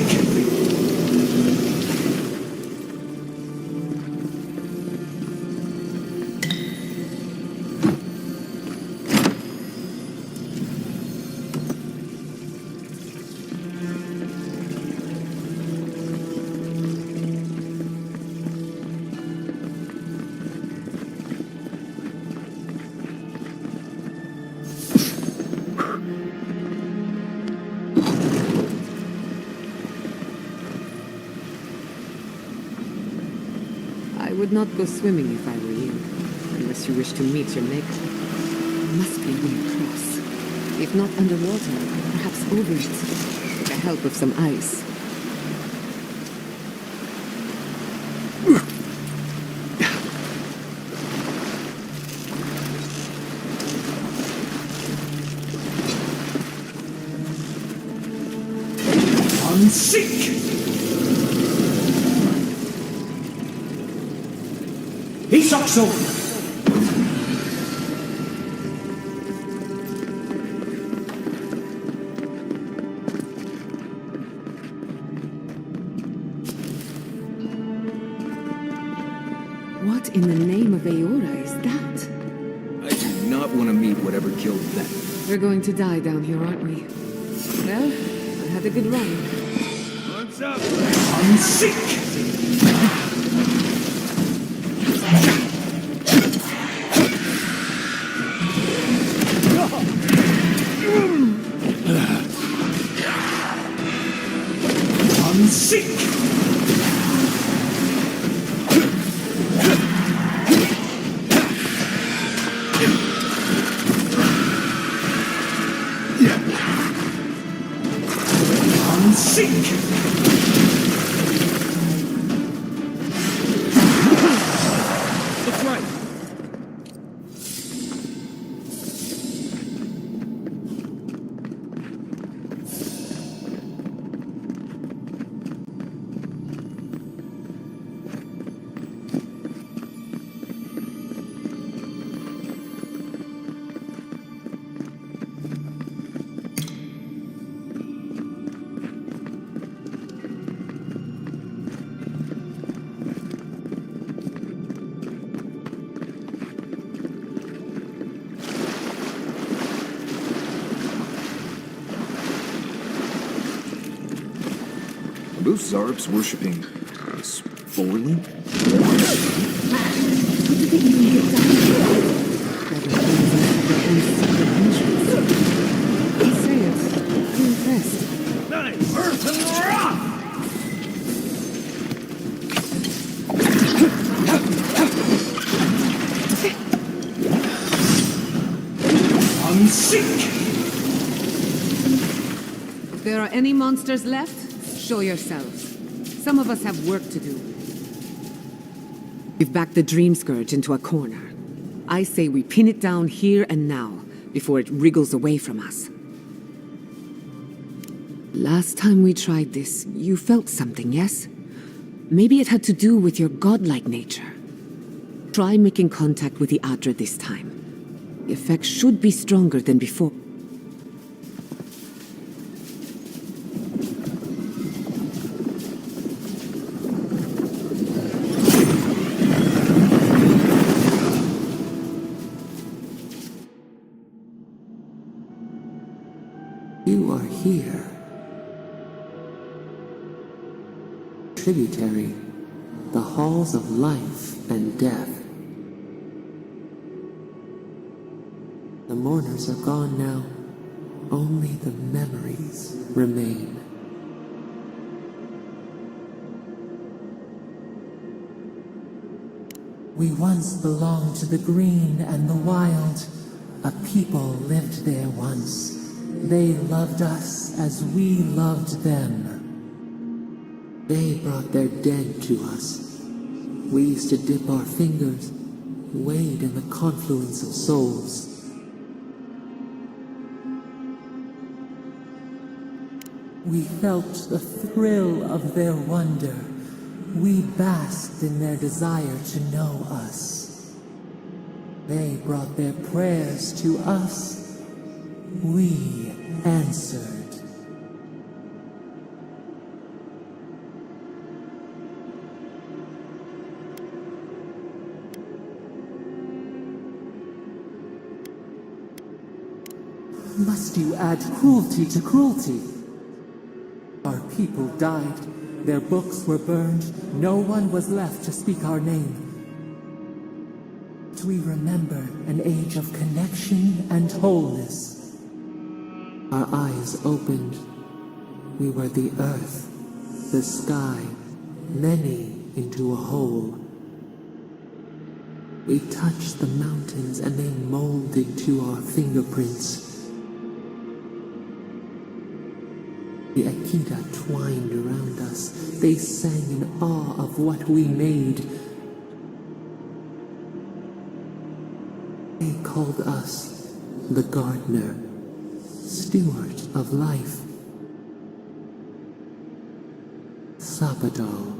I would not go swimming if I were you, unless you wish to meet your maker. There must be a way across. If not underwater, perhaps over it, with the help of some ice. Unseek! Isakso! What in the name of Aora is that? I do not want to meet whatever killed them. We're going to die down here, aren't we? Well, I had a good run. What's up? Unseek! Unseek! Unseek! That's right. Both Zarbs worshipping this forwardly? How did they even get down here? Whether things have their own secret entrance. I say it. I'm impressed. Nice! Earth and rock! Unseek! If there are any monsters left, show yourselves. Some of us have work to do. We've backed the Dream Scourge into a corner. I say we pin it down here and now, before it wriggles away from us. Last time we tried this, you felt something, yes? Maybe it had to do with your godlike nature. Try making contact with the Adra this time. The effect should be stronger than before. You are here. Tributary, the halls of life and death. The mourners are gone now. Only the memories remain. We once belonged to the green and the wild. A people lived there once. They loved us as we loved them. They brought their dead to us. We used to dip our fingers, wade in the confluence of souls. We felt the thrill of their wonder. We basked in their desire to know us. They brought their prayers to us. We answered. Must you add cruelty to cruelty? Our people died. Their books were burned. No one was left to speak our name. We remember an age of connection and wholeness. Our eyes opened. We were the earth, the sky, many into a whole. We touched the mountains and they molded to our fingerprints. The Akita twined around us. They sang in awe of what we made. They called us the gardener, steward of life. Sabado.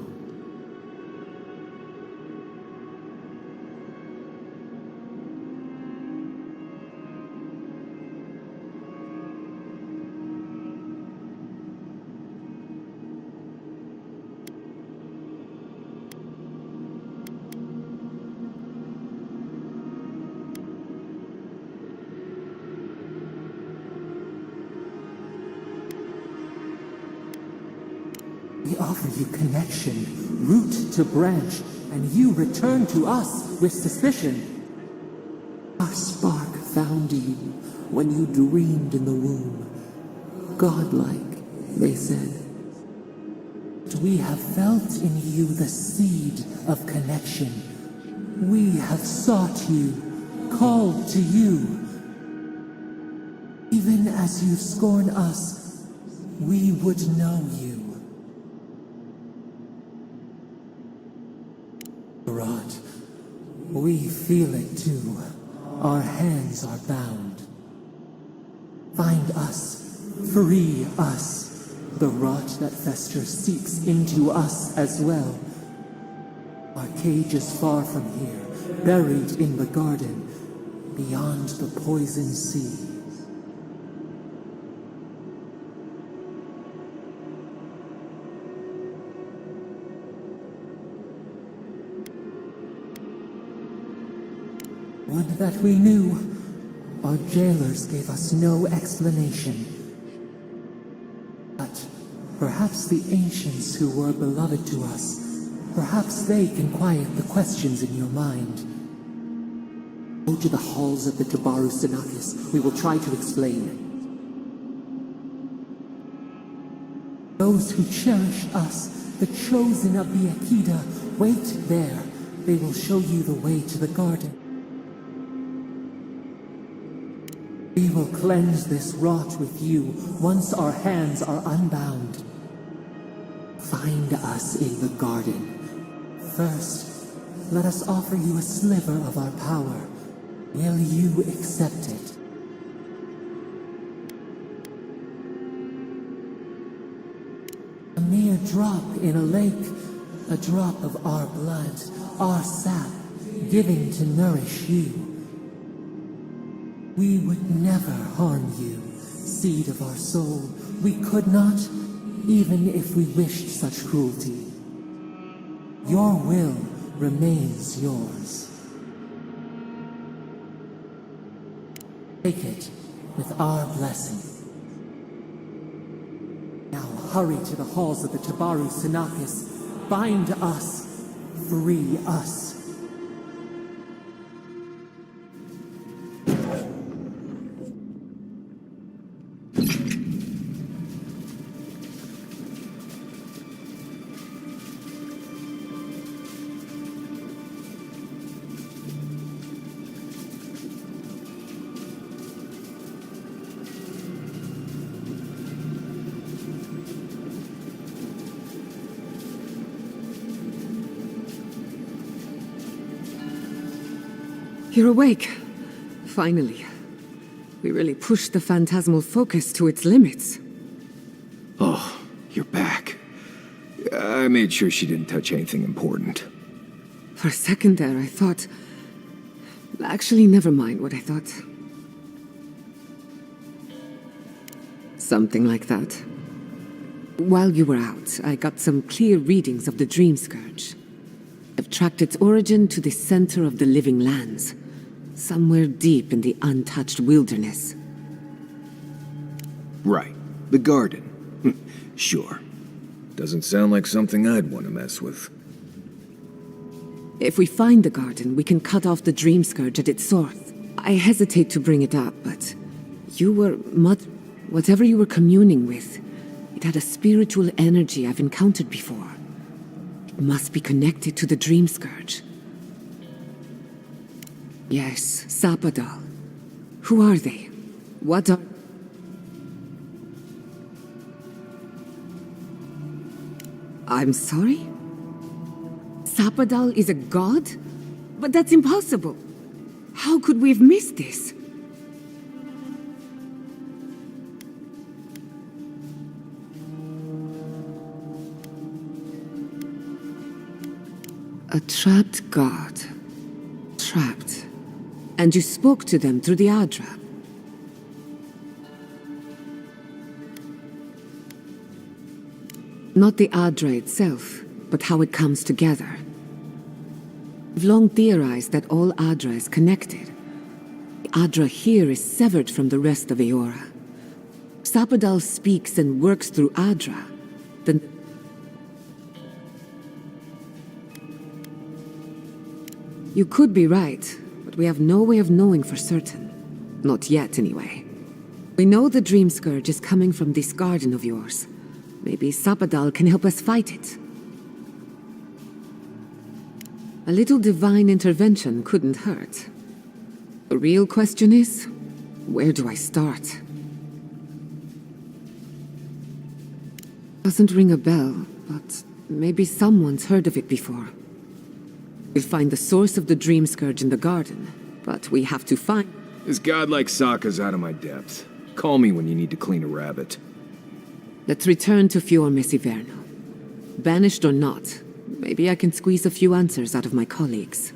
We offer you connection, root to branch, and you return to us with suspicion. Our spark found you when you dreamed in the womb. Godlike, they said. We have felt in you the seed of connection. We have sought you, called to you. Even as you scorn us, we would know you. Rod, we feel it too. Our hands are bound. Find us, free us. The rot that festers seeps into us as well. Our cage is far from here, buried in the garden, beyond the poison sea. Would that we knew. Our jailers gave us no explanation. But Perhaps the ancients who were beloved to us, perhaps they can quiet the questions in your mind. Go to the halls of the Tabaru Sinakis. We will try to explain. Those who cherish us, the chosen of the Akida, wait there. They will show you the way to the garden. We will cleanse this rot with you once our hands are unbound. Find us in the garden. First, let us offer you a sliver of our power. Will you accept it? A mere drop in a lake, a drop of our blood, our sap, giving to nourish you. We would never harm you, seed of our soul. We could not, even if we wished such cruelty. Your will remains yours. Take it with our blessing. Now hurry to the halls of the Tabaru Sinakis. Bind us. Free us. You're awake. Finally. We really pushed the phantasmal focus to its limits. Oh, you're back. I made sure she didn't touch anything important. For a second there, I thought... Actually, never mind what I thought. Something like that. While you were out, I got some clear readings of the Dream Scourge. I've tracked its origin to the center of the living lands. Somewhere deep in the untouched wilderness. Right. The garden. Sure. Doesn't sound like something I'd want to mess with. If we find the garden, we can cut off the Dream Scourge at its source. I hesitate to bring it up, but... You were... Whatever you were communing with, it had a spiritual energy I've encountered before. It must be connected to the Dream Scourge. Yes, Sapadal. Who are they? What are... I'm sorry? Sapadal is a god? But that's impossible. How could we have missed this? A trapped god. Trapped. And you spoke to them through the Adra. Not the Adra itself, but how it comes together. I've long theorized that all Adra is connected. The Adra here is severed from the rest of Eora. Sapadal speaks and works through Adra, then... You could be right, but we have no way of knowing for certain. Not yet, anyway. We know the Dream Scourge is coming from this garden of yours. Maybe Sapadal can help us fight it. A little divine intervention couldn't hurt. The real question is, where do I start? Doesn't ring a bell, but maybe someone's heard of it before. We'll find the source of the Dream Scourge in the garden, but we have to find... This godlike Sokka's out of my depth. Call me when you need to clean a rabbit. Let's return to Fior Messiverno. Banished or not, maybe I can squeeze a few answers out of my colleagues.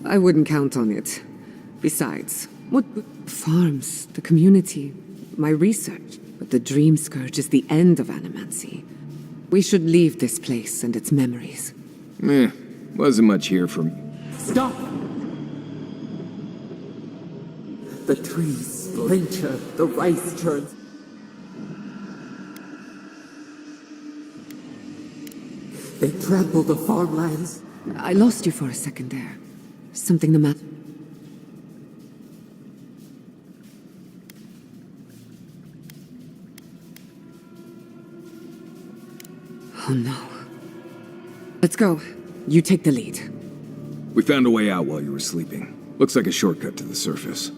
I wouldn't count on it. Besides, what farms, the community, my research? But the Dream Scourge is the end of animancy. We should leave this place and its memories. Wasn't much here from... Stop! The trees splinter, the rice turns. They trample the farmlands. I lost you for a second there. Something the matter? Oh no. Let's go. You take the lead. We found a way out while you were sleeping. Looks like a shortcut to the surface.